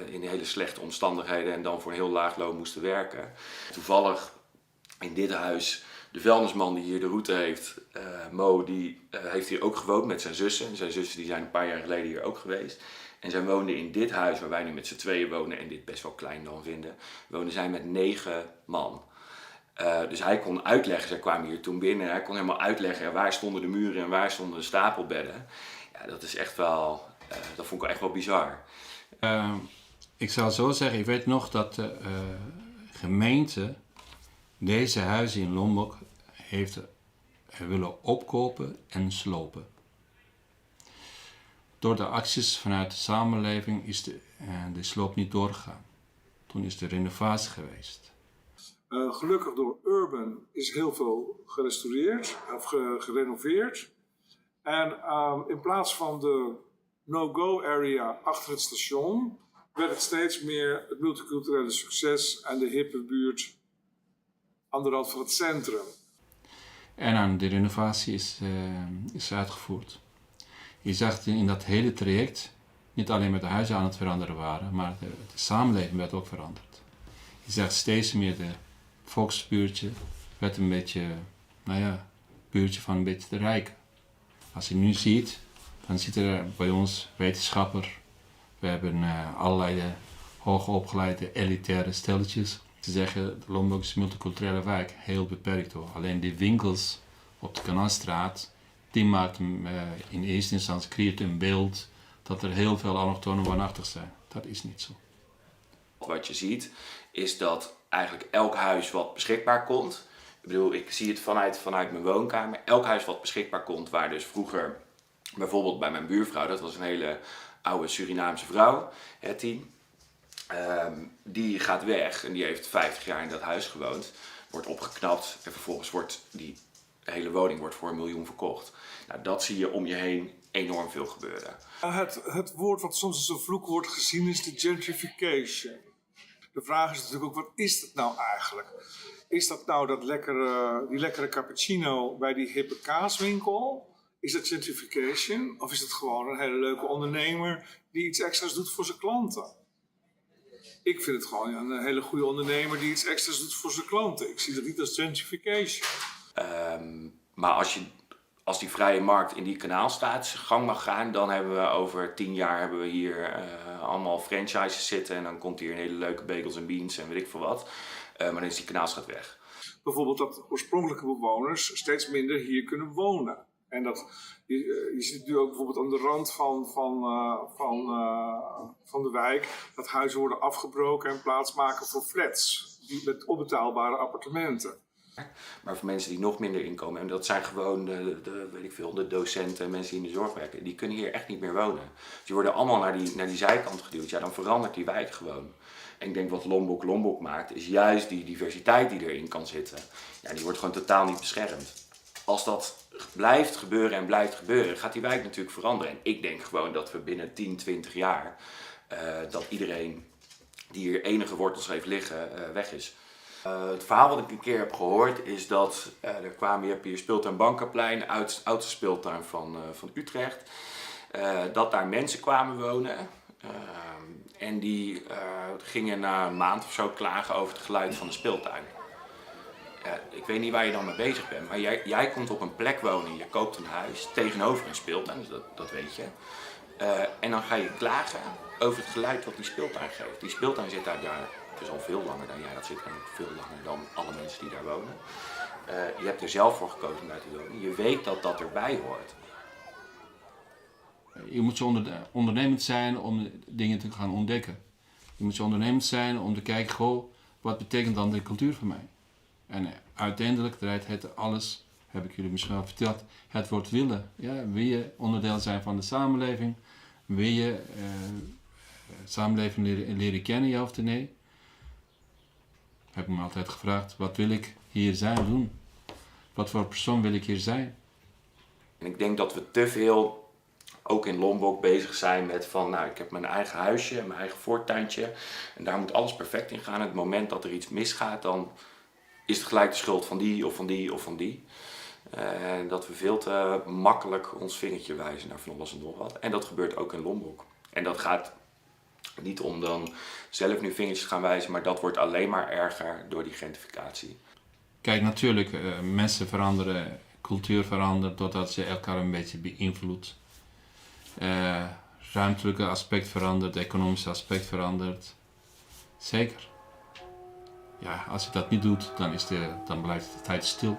in hele slechte omstandigheden en dan voor een heel laag loon moesten werken. Toevallig in dit huis, de vuilnisman die hier de route heeft, Mo, die heeft hier ook gewoond met zijn zussen. En zijn zussen die zijn een paar jaar geleden hier ook geweest. En zij woonden in dit huis waar wij nu met z'n tweeën wonen en dit best wel klein dan vinden, woonden zij met 9 man. Dus hij kon uitleggen, zij kwamen hier toen binnen, hij kon helemaal uitleggen waar stonden de muren en waar stonden de stapelbedden. Ja, dat is echt wel, dat vond ik echt wel bizar. Ik zou zo zeggen, ik weet nog dat de gemeente deze huizen in Lombok heeft willen opkopen en slopen. Door de acties vanuit de samenleving is de sloop niet doorgegaan. Toen is de renovatie geweest. Gelukkig door Urban is heel veel gerestaureerd of gerenoveerd. En in plaats van de no-go area achter het station werd het steeds meer het multiculturele succes en de hippe buurt aan de rand van het centrum. En aan de renovatie is uitgevoerd. Je zag in dat hele traject niet alleen met de huizen aan het veranderen waren, maar de samenleving werd ook veranderd. Je zag steeds meer de volksbuurtje werd een beetje, buurtje van een beetje de rijken. Als je nu ziet, dan zitten er bij ons wetenschappers. We hebben allerlei hoogopgeleide elitaire stelletjes. Ze zeggen, de Lombok is een multiculturele wijk, heel beperkt hoor. Alleen die winkels op de Kanaalstraat, die maakt in eerste instantie creëert een beeld dat er heel veel allochtonen woonachtig zijn. Dat is niet zo. Wat je ziet, is dat eigenlijk elk huis wat beschikbaar komt, ik bedoel, ik zie het vanuit mijn woonkamer, elk huis wat beschikbaar komt, waar dus vroeger, bijvoorbeeld bij mijn buurvrouw, dat was een hele oude Surinaamse vrouw, Hetty, die gaat weg en die heeft 50 jaar in dat huis gewoond, wordt opgeknapt en vervolgens wordt die hele woning voor $1 miljoen verkocht. Nou, dat zie je om je heen enorm veel gebeuren. Het woord wat soms als een vloek wordt gezien is de gentrification. De vraag is natuurlijk ook, wat is dat nou eigenlijk? Is dat nou die lekkere cappuccino bij die hippe kaaswinkel? Is dat gentrification? Of is het gewoon een hele leuke ondernemer die iets extra's doet voor zijn klanten? Ik vind het gewoon een hele goede ondernemer die iets extra's doet voor zijn klanten. Ik zie dat niet als gentrification. Maar als die vrije markt in die kanaalstaat zijn gang mag gaan, dan hebben we over 10 jaar hebben we hier allemaal franchises zitten en dan komt hier een hele leuke bagels en beans en weet ik veel wat. Maar dan is die kanaalstraat weg. Bijvoorbeeld dat oorspronkelijke bewoners steeds minder hier kunnen wonen. En dat, je zit nu ook bijvoorbeeld aan de rand van de wijk, dat huizen worden afgebroken en plaatsmaken voor flats met onbetaalbare appartementen. Maar voor mensen die nog minder inkomen, en dat zijn gewoon weet ik veel, de docenten en mensen die in de zorg werken, die kunnen hier echt niet meer wonen. Dus die worden allemaal naar die zijkant geduwd. Ja, dan verandert die wijk gewoon. En ik denk wat Lombok maakt, is juist die diversiteit die erin kan zitten. Ja, die wordt gewoon totaal niet beschermd. Als dat blijft gebeuren, gaat die wijk natuurlijk veranderen. En ik denk gewoon dat we binnen 10, 20 jaar, dat iedereen die hier enige wortels heeft liggen, weg is. Het verhaal wat ik een keer heb gehoord is dat je hebt hier speeltuin Bankerplein, oudste speeltuin van Utrecht. Dat daar mensen kwamen wonen en die gingen na een maand of zo klagen over het geluid van de speeltuin. Ik weet niet waar je dan mee bezig bent, maar jij komt op een plek wonen, je koopt een huis tegenover een speeltuin, dus dat weet je. En dan ga je klagen over het geluid wat die speeltuin geeft. Die speeltuin zit daar dus al veel langer dan jij, dat zit er nog veel langer dan alle mensen die daar wonen. Je hebt er zelf voor gekozen om daar te wonen. Je weet dat dat erbij hoort. Je moet zo ondernemend zijn om dingen te gaan ontdekken. Je moet zo ondernemend zijn om te kijken, goh, wat betekent dan de cultuur voor mij? En uiteindelijk draait het alles, heb ik jullie misschien al verteld, het woord willen. Ja, wil je onderdeel zijn van de samenleving? Wil je samenleving leren kennen, ja of nee? Heb ik me altijd gevraagd, wat wil ik hier zijn, doen? Wat voor persoon wil ik hier zijn? En ik denk dat we te veel, ook in Lombok, bezig zijn met van, nou, ik heb mijn eigen huisje, mijn eigen voortuintje. En daar moet alles perfect in gaan. En het moment dat er iets misgaat, dan is het gelijk de schuld van die of van die of van die. En dat we veel te makkelijk ons vingertje wijzen naar van alles en nog wat. En dat gebeurt ook in Lombok. En dat gaat niet om dan zelf nu vingertjes gaan wijzen, maar dat wordt alleen maar erger door die gentrificatie. Kijk, natuurlijk, mensen veranderen, cultuur verandert doordat ze elkaar een beetje beïnvloedt. Ruimtelijke aspect verandert, economische aspect verandert. Zeker. Ja, als je dat niet doet, dan blijft de tijd stil.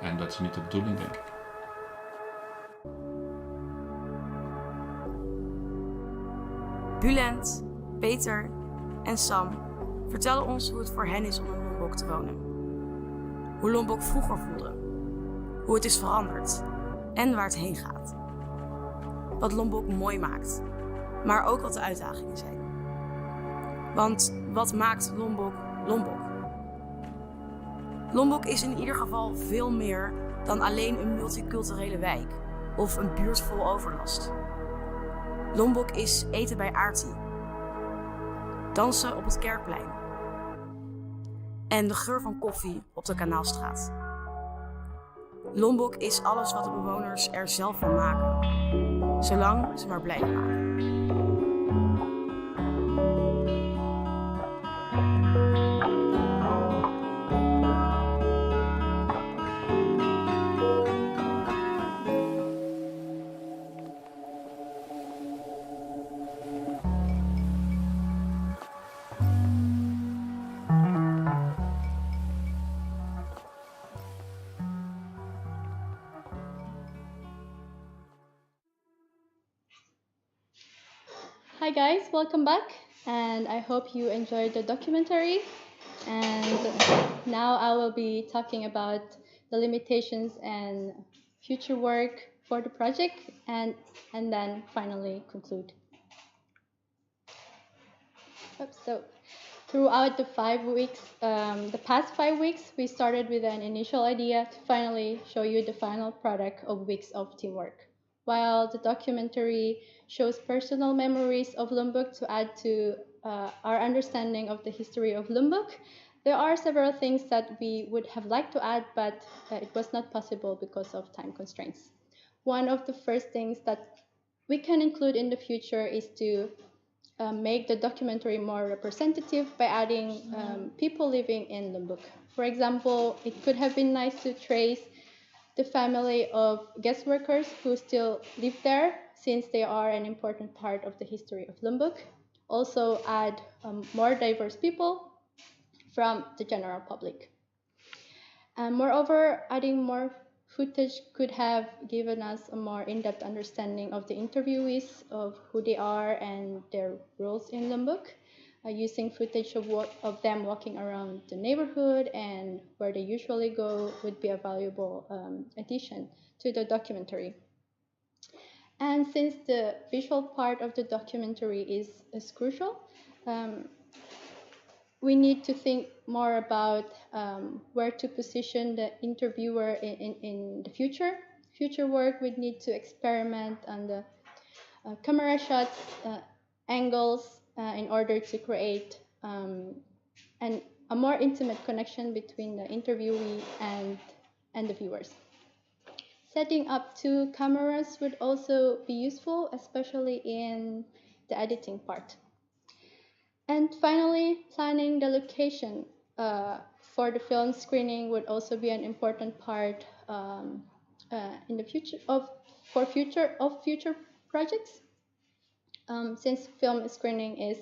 En dat is niet de bedoeling, denk ik. BÜLENT, Peter en Sam vertellen ons hoe het voor hen is om in Lombok te wonen. Hoe Lombok vroeger voelde. Hoe het is veranderd. En waar het heen gaat. Wat Lombok mooi maakt. Maar ook wat de uitdagingen zijn. Want wat maakt Lombok Lombok? Lombok is in ieder geval veel meer dan alleen een multiculturele wijk of een buurt vol overlast. Lombok is eten bij Aarti, dansen op het Kerkplein en de geur van koffie op de Kanaalstraat. Lombok is alles wat de bewoners er zelf van maken, zolang ze maar blijven maken. Hi guys, welcome back, and I hope you enjoyed the documentary. And now I will be talking about the limitations and future work for the project, and then finally conclude. So throughout the 5 weeks, the past 5 weeks, we started with an initial idea to finally show you the final product of weeks of teamwork. While the documentary shows personal memories of Lombok to add to our understanding of the history of Lombok, there are several things that we would have liked to add, but it was not possible because of time constraints. One of the first things that we can include in the future is to make the documentary more representative by adding people living in Lombok. For example, it could have been nice to trace the family of guest workers who still live there, since they are an important part of the history of Lombok. Also add more diverse people from the general public. And moreover, adding more footage could have given us a more in-depth understanding of the interviewees, of who they are and their roles in Lombok. Using footage of them walking around the neighborhood and where they usually go would be a valuable addition to the documentary. And since the visual part of the documentary is crucial, we need to think more about where to position the interviewer in the future. Future work would need to experiment on the camera shots, angles, in order to create a more intimate connection between the interviewee and the viewers. Setting up 2 cameras would also be useful, especially in the editing part. And finally, planning the location for the film screening would also be an important part in the future of future projects. Since film screening is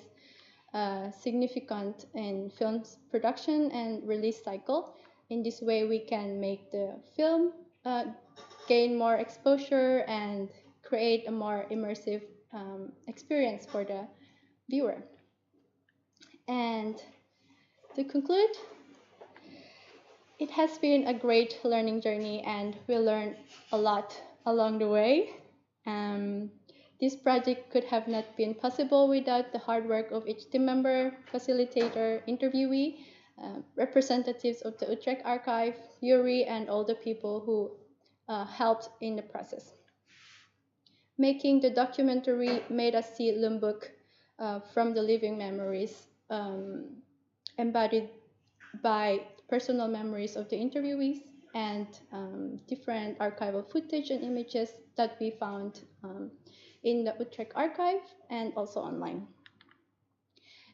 significant in film's production and release cycle, in this way we can make the film gain more exposure and create a more immersive experience for the viewer. And to conclude, it has been a great learning journey and we learned a lot along the way. This project could have not been possible without the hard work of each team member, facilitator, interviewee, representatives of the Utrecht Archive, Yuri, and all the people who helped in the process. Making the documentary made us see Lombok from the living memories embodied by personal memories of the interviewees and different archival footage and images that we found in the Utrecht Archive and also online.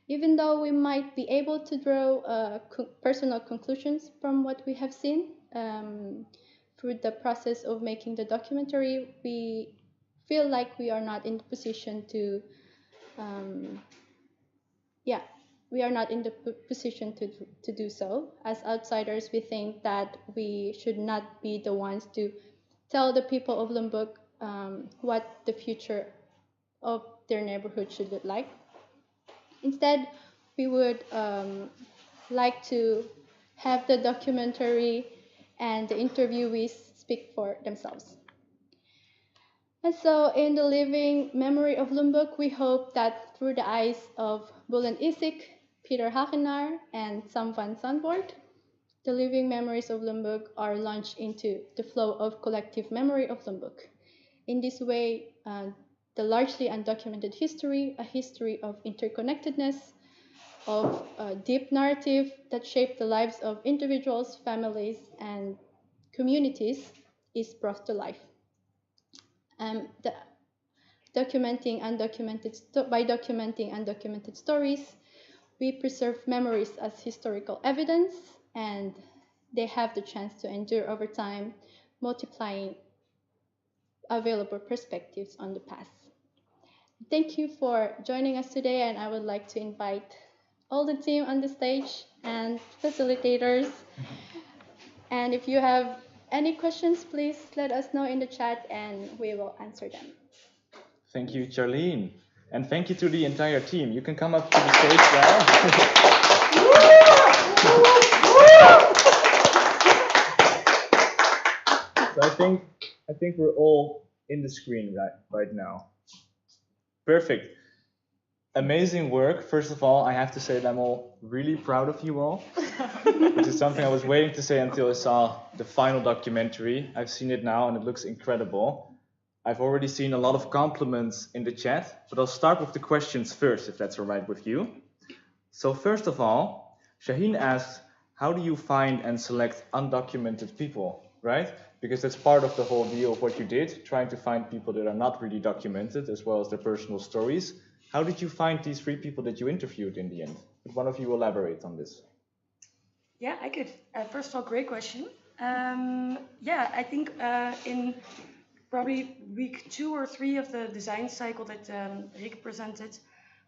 Even though we might be able to draw personal conclusions from what we have seen through the process of making the documentary, we feel like we are not in the position to to do so. As outsiders, we think that we should not be the ones to tell the people of Lombok what the future of their neighborhood should look like. Instead, we would like to have the documentary and the interviewees speak for themselves. And so, in the living memory of Lombok, we hope that through the eyes of BÜLENT ISIK, Peter Hagenaar, and Sam van Zandvoort, the living memories of Lombok are launched into the flow of collective memory of Lombok. In this way, the largely undocumented history, a history of interconnectedness, of a deep narrative that shaped the lives of individuals, families, and communities, is brought to life. By documenting undocumented stories, we preserve memories as historical evidence, and they have the chance to endure over time, multiplying available perspectives on the past. Thank you for joining us today, and I would like to invite all the team on the stage and facilitators. And if you have any questions, please let us know in the chat and we will answer them. Thank you, Charlene. And thank you to the entire team. You can come up to the stage now. So I think we're all in the screen right now. Perfect. Amazing work. First of all, I have to say that I'm all really proud of you all, which is something I was waiting to say until I saw the final documentary. I've seen it now and it looks incredible. I've already seen a lot of compliments in the chat, but I'll start with the questions first, if that's all right with you. So first of all, Shaheen asks, how do you find and select undocumented people? right? Because that's part of the whole deal of what you did, trying to find people that are not really documented, as well as their personal stories. How did you find these 3 people that you interviewed in the end? Could one of you elaborate on this? Yeah, I could. First of all, great question. Yeah, I think in probably week 2 or 3 of the design cycle that Rick presented,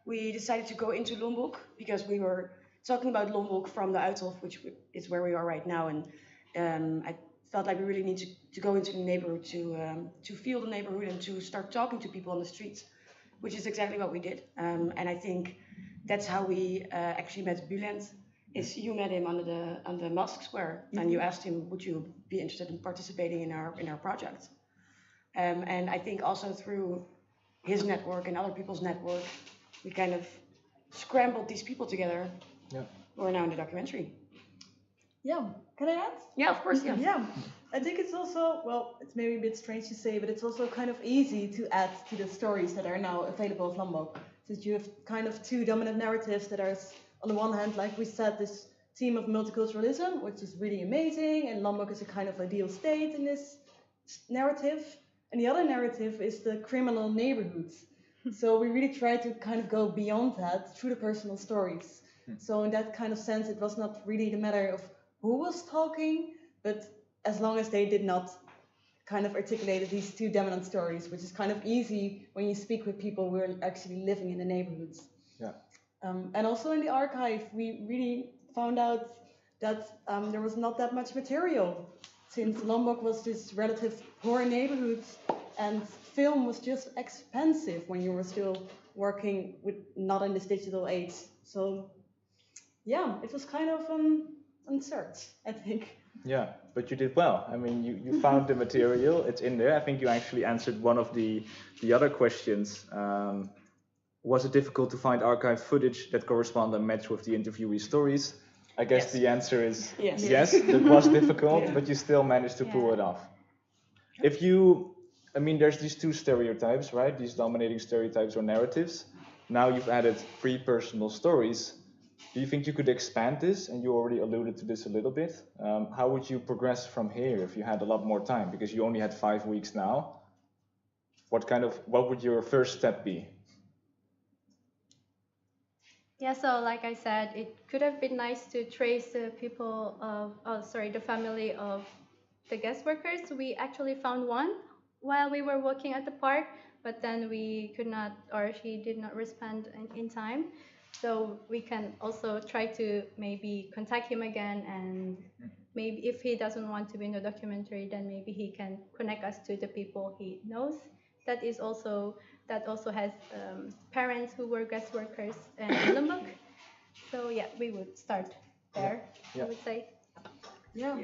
we decided to go into Lombok because we were talking about Lombok from the Uithof, which is where we are right now, and I felt like we really need to go into the neighborhood to feel the neighborhood and to start talking to people on the streets, which is exactly what we did. And I think that's how we actually met BÜLENT. Is you met him on the Mosque Square, and you asked him, would you be interested in participating in our project? And I think also through his network and other people's network, we kind of scrambled these people together. Yeah. Who are now in the documentary. Yeah, can I add? Yeah, of course, yeah. Yeah, I think it's also, well, it's maybe a bit strange to say, but it's also kind of easy to add to the stories that are now available of Lombok. Since you have kind of 2 dominant narratives that are, on the one hand, like we said, this theme of multiculturalism, which is really amazing, and Lombok is a kind of ideal state in this narrative. And the other narrative is the criminal neighborhoods. So we really try to kind of go beyond that through the personal stories. So in that kind of sense, it was not really the matter of who was talking, but as long as they did not kind of articulate these 2 dominant stories, which is kind of easy when you speak with people who are actually living in the neighborhoods. Yeah. And also in the archive, we really found out that there was not that much material, since Lombok was this relative poor neighborhood, and film was just expensive when you were still working with not in this digital age. So yeah, it was kind of on search, I think. Yeah, but you did well. I mean, you found the material, it's in there. I think you actually answered one of the other questions. Was it difficult to find archive footage that correspond and match with the interviewee stories? I guess the answer is yes. It was difficult, but you still managed to pull it off. If you, I mean, there's these 2 stereotypes, right? These dominating stereotypes or narratives. Now you've added 3 personal stories. Do you think you could expand this? And you already alluded to this a little bit. How would you progress from here if you had a lot more time? Because you only had 5 weeks now. What would your first step be? Yeah, so like I said, it could have been nice to trace the people of, the family of the guest workers. We actually found one while we were walking at the park, but then we could not, or she did not respond in time. So we can also try to maybe contact him again, and maybe if he doesn't want to be in the documentary, then maybe he can connect us to the people he knows. That also has parents who were guest workers in Lombok. So yeah, we would start there, I would say. Yeah.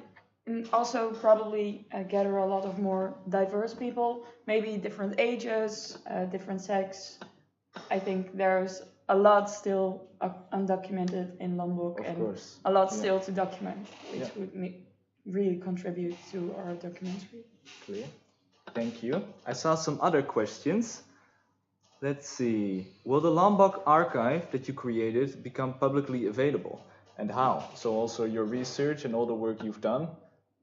And also probably gather a lot of more diverse people, maybe different ages, different sex. I think there's a lot still undocumented in Lombok, and a lot still to document, which would really contribute to our documentary. Clear. Thank you. I saw some other questions. Let's see. Will the Lombok archive that you created become publicly available? And how? So also your research and all the work you've done,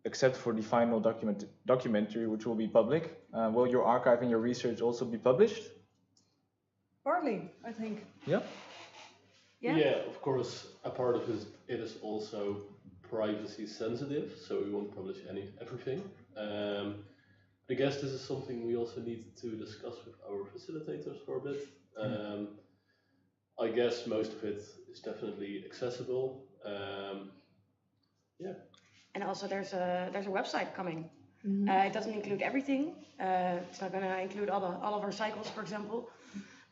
except for the final documentary, which will be public. Will your archive and your research also be published? Partly, I think. Yeah. Yeah, of course. A part of it is also privacy sensitive, so we won't publish everything. I guess this is something we also need to discuss with our facilitators for a bit. I guess most of it is definitely accessible. Yeah. And also there's a website coming. It doesn't include everything. It's not going to include all of our cycles, for example.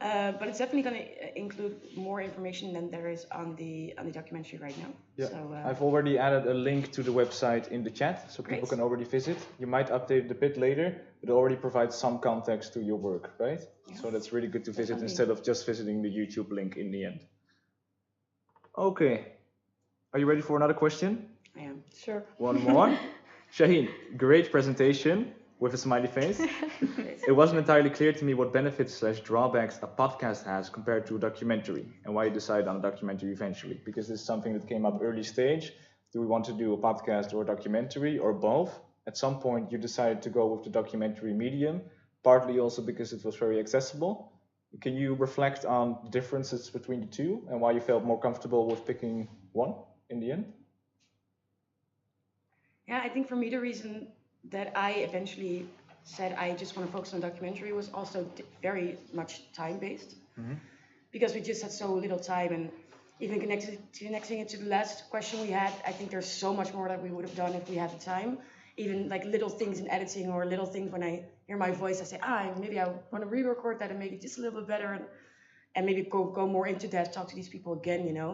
But it's definitely going to include more information than there is on the documentary right now. Yeah. So, I've already added a link to the website in the chat, so people can already visit. You might update it a bit later, but it already provides some context to your work, right? Yes. So that's really good to visit instead of just visiting the YouTube link in the end. Okay. Are you ready for another question? I am. Sure. One more. Shaheen, great presentation with a smiley face. It wasn't entirely clear to me what benefits/drawbacks a podcast has compared to a documentary, and why you decided on a documentary eventually. Because this is something that came up early stage. Do we want to do a podcast or a documentary or both? at some point you decided to go with the documentary medium, partly also because it was very accessible. Can you reflect on the differences between the two and why you felt more comfortable with picking one in the end? Yeah, I think for me the reason that I eventually said I just want to focus on documentary was also very much time-based. Because we just had so little time, and even connecting it to the last question we had, I think there's so much more that we would have done if we had the time. Even like little things in editing or little things when I hear my voice, I say, maybe I want to re-record that and make it just a little bit better, and maybe go more into that, talk to these people again, you know.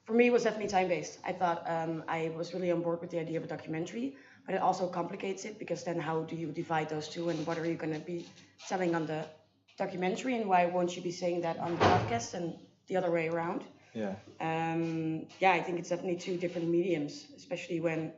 For me, it was definitely time-based. I thought I was really on board with the idea of a documentary, but it also complicates it, because then how do you divide those two, and what are you going to be telling on the documentary, and why won't you be saying that on the podcast and the other way around? Yeah. I think it's definitely two different mediums, especially when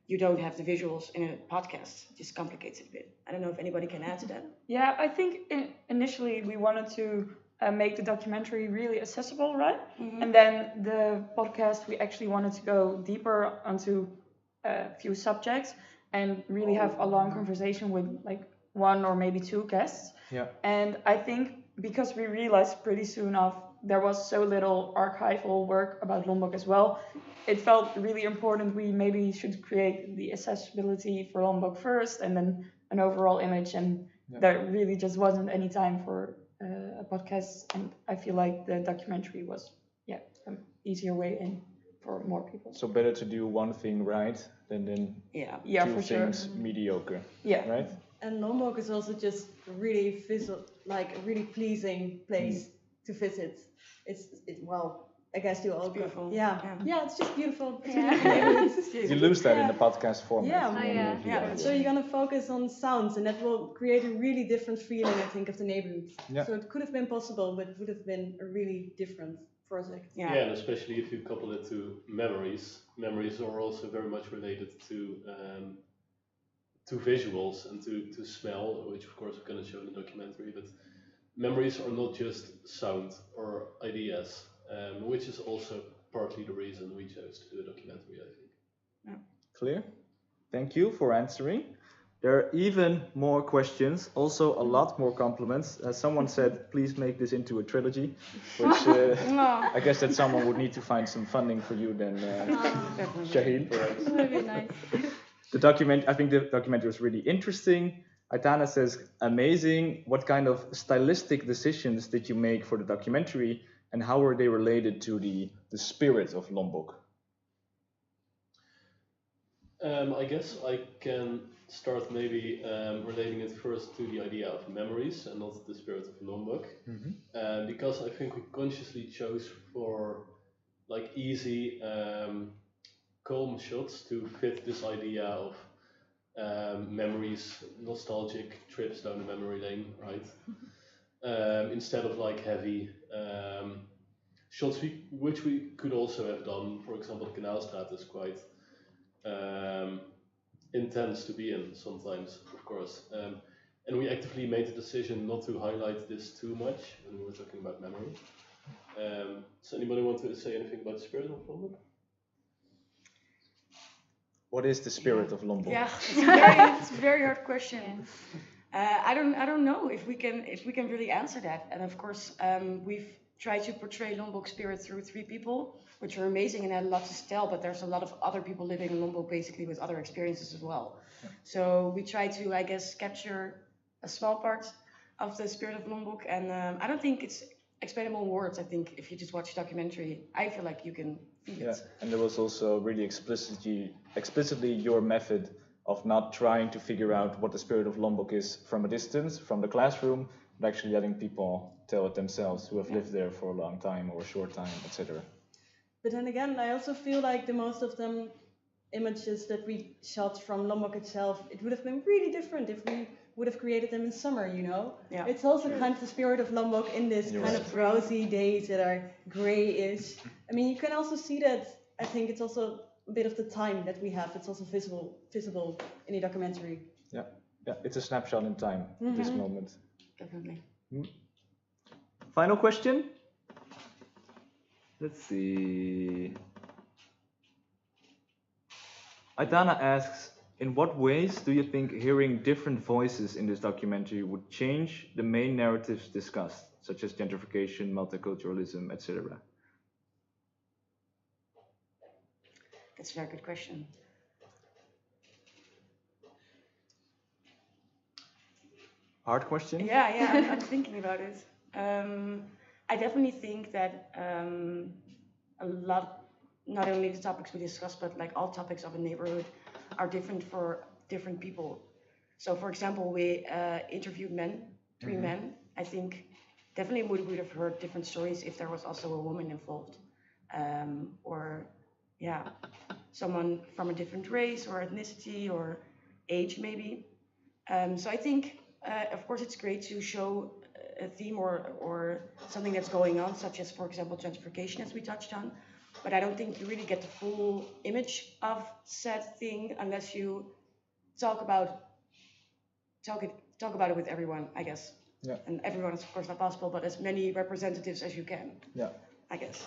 you don't have the visuals in a podcast. It just complicates it a bit. I don't know if anybody can add to that. Yeah, I think initially we wanted to make the documentary really accessible, right? And then the podcast, we actually wanted to go deeper onto a few subjects and really have a long conversation with like one or maybe two guests. Yeah. And I think because we realized pretty soon there was so little archival work about Lombok as well, it felt really important we maybe should create the accessibility for Lombok first and then an overall image, and there really just wasn't any time for a podcast, and I feel like the documentary was an easier way in for more people. So better to do one thing right than two for things mediocre. Yeah. Right? And Lombok is also just really like a really pleasing place to visit. I guess you all beautiful. Yeah, it's just beautiful. You lose that in the podcast format. So you're gonna focus on sounds, and that will create a really different feeling, I think, of the neighborhood. Yeah. So it could have been possible, but it would have been a really different project. Yeah, and especially if you couple it to memories. Memories are also very much related to visuals and to smell, which of course we're going to show in the documentary. But memories are not just sound or ideas, which is also partly the reason we chose to do a documentary, I think. Yeah. Clear? Thank you for answering. There are even more questions, also a lot more compliments. Someone said, please make this into a trilogy, which I guess that someone would need to find some funding for you then, Shaheen, perhaps. That would be nice. I think the documentary was really interesting. Aitana says, amazing. What kind of stylistic decisions did you make for the documentary, and how were they related to the spirit of Lombok? I guess I can start maybe relating it first to the idea of memories and not the spirit of Lombok, because I think we consciously chose for like easy, calm shots to fit this idea of memories, nostalgic trips down the memory lane, right? Instead of like heavy shots, which we could also have done. For example, the Kanaalstraat is quite intense to be in sometimes, of course. And we actively made the decision not to highlight this too much when we were talking about memory. Does anybody want to say anything about the spirit of Lombok? What is the spirit of Lombok? Yeah, it's a very hard question. I don't know if we can really answer that. And of course, we've tried to portray Lombok spirit through 3 people, which are amazing and had a lot to tell. But there's a lot of other people living in Lombok, basically with other experiences as well. Yeah. So we try to, I guess, capture a small part of the spirit of Lombok. And I don't think it's explainable in words. I think if you just watch the documentary, I feel like you can feel it. And there was also really explicitly your method of not trying to figure out what the spirit of Lombok is from a distance, from the classroom, but actually letting people tell it themselves who have lived there for a long time or a short time, etc. But then again, I also feel like the most of them images that we shot from Lombok itself, it would have been really different if we would have created them in summer, you know? Yeah. It's also kind of the spirit of Lombok in this kind of drowsy days that are grayish. I mean, you can also see that, I think it's also a bit of the time that we have. It's also visible in the documentary. Yeah, it's a snapshot in time, this moment. Definitely. Final question? Let's see. Aitana asks, in what ways do you think hearing different voices in this documentary would change the main narratives discussed, such as gentrification, multiculturalism, etc.? That's a very good question. Hard question? Yeah, I'm thinking about it. I definitely think that a lot, not only the topics we discussed, but like all topics of a neighborhood are different for different people. So for example, we interviewed men, three men. I think definitely would have heard different stories if there was also a woman involved. Or yeah, someone from a different race or ethnicity or age maybe. So I think, of course, it's great to show a theme or something that's going on, such as, for example, gentrification, as we touched on. But I don't think you really get the full image of said thing unless you talk about it with everyone, I guess. Yeah. And everyone is, of course, not possible, but as many representatives as you can. Yeah. I guess.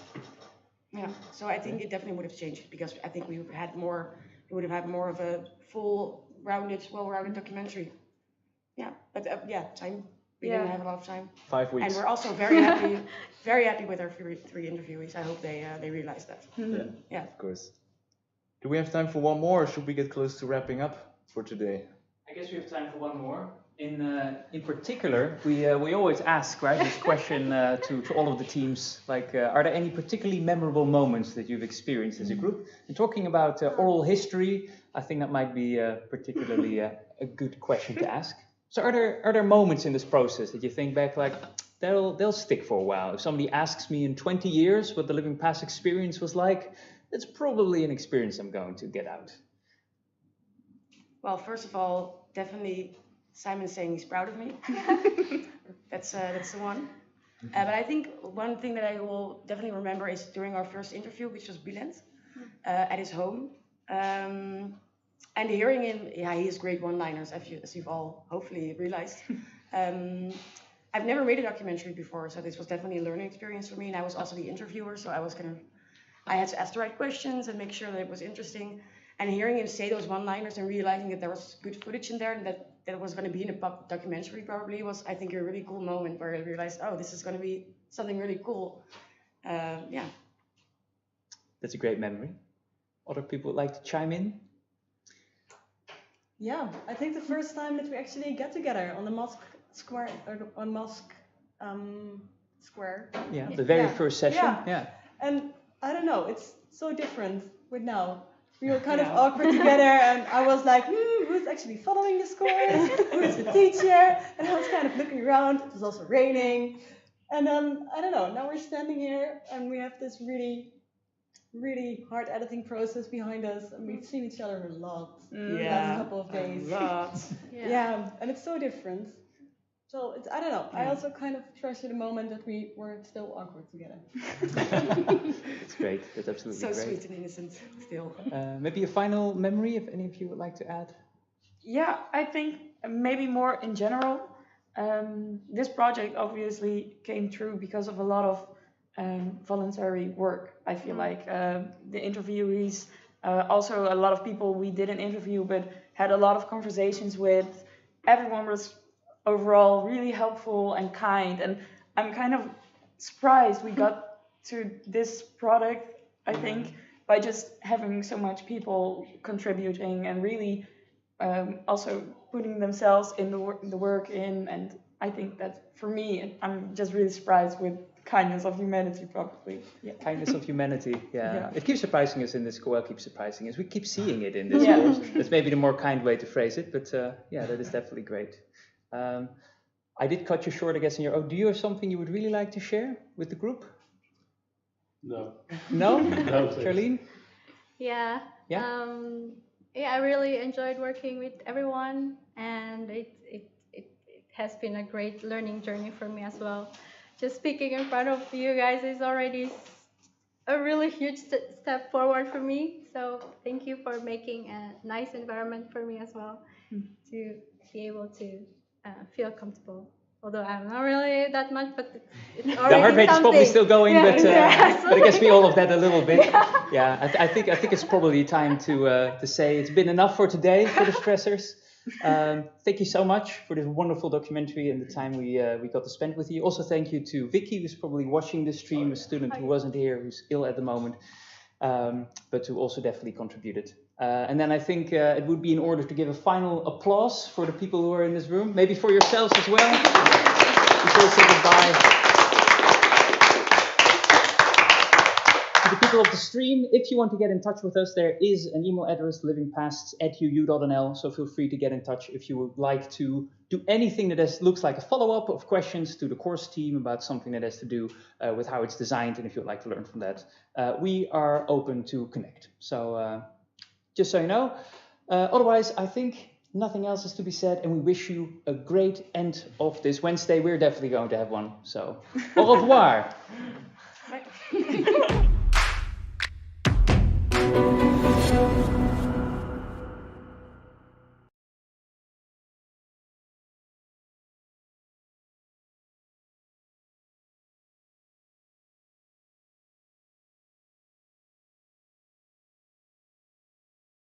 Yeah. So I think it definitely would have changed because I think we would have had more of a full, well-rounded documentary. Yeah. But time. We didn't have a lot of time. 5 weeks. And we're also very happy with our three interviewees. I hope they realize that. Yeah, of course. Do we have time for one more, or should we get close to wrapping up for today? I guess we have time for one more. In particular, we always ask, right, this question to all of the teams, like, are there any particularly memorable moments that you've experienced as a group? And talking about oral history, I think that might be particularly a good question to ask. So are there moments in this process that you think back, like, they'll stick for a while? If somebody asks me in 20 years what the Living Past experience was like, it's probably an experience I'm going to get out. Well, first of all, definitely Simon saying he's proud of me. That's the one. But I think one thing that I will definitely remember is during our first interview, which was BÜLENT, at his home. And hearing him, he has great one-liners, as you've all hopefully realized. I've never made a documentary before, so this was definitely a learning experience for me. And I was also the interviewer, so I had to ask the right questions and make sure that it was interesting. And hearing him say those one-liners and realizing that there was good footage in there and that it was going to be in a documentary probably was, I think, a really cool moment where I realized, oh, this is going to be something really cool. Yeah. That's a great memory. Other people would like to chime in? Yeah, I think the first time that we actually get together on the mosque square, or on mosque square. Yeah, the very first session. Yeah. And I don't know, it's so different with now. We were kind of awkward together, and I was like, who's actually following this course? Who's the teacher? And I was kind of looking around. It was also raining. And I don't know, now we're standing here, and we have this really, really hard editing process behind us, and we've seen each other a lot the last couple of days. A lot. Yeah, and it's so different. So it's, I don't know. I also kind of treasure the moment that we were still awkward together. It's great. That's absolutely so great. Sweet and innocent still. Maybe a final memory, if any of you would like to add. Yeah, I think maybe more in general. This project obviously came through because of a lot of voluntary work. I feel like the interviewees, also a lot of people we didn't interview, but had a lot of conversations with. Everyone was overall really helpful and kind, and I'm kind of surprised we got to this product, I think, by just having so much people contributing and really also putting themselves in the work in. And I think that for me, I'm just really surprised with kindness of humanity, probably. Yeah, kindness of humanity. Yeah. It keeps surprising us in this course. Keeps surprising us. We keep seeing it in this course. That's maybe the more kind way to phrase it, but that is definitely great. I did cut you short, I guess, in your. Do you have something you would really like to share with the group? No. No? No, Charlene? Yeah. Yeah. I really enjoyed working with everyone, and it has been a great learning journey for me as well. Just speaking in front of you guys is already a really huge step forward for me. So thank you for making a nice environment for me as well to be able to feel comfortable. Although I'm not really that much, but it's already The heart rate is probably something. still going, Yeah, but yeah, but I guess we all of that a little bit. Yeah. I think it's probably time to say it's been enough for today for the stressors. Thank you so much for this wonderful documentary and the time we got to spend with you. Also, thank you to Vicky, who's probably watching the stream, a student who wasn't here, who's ill at the moment, but who also definitely contributed. And then I think it would be in order to give a final applause for the people who are in this room, maybe for yourselves as well, before we say goodbye. To the people of the stream, if you want to get in touch with us, there is an email address, livingpasts@uu.nl, so feel free to get in touch if you would like to do anything that looks like a follow-up of questions to the course team about something that has to do with how it's designed, and if you'd like to learn from that. We are open to connect. So just so you know. Otherwise, I think nothing else is to be said, and we wish you a great end of this Wednesday. We're definitely going to have one. So, au revoir.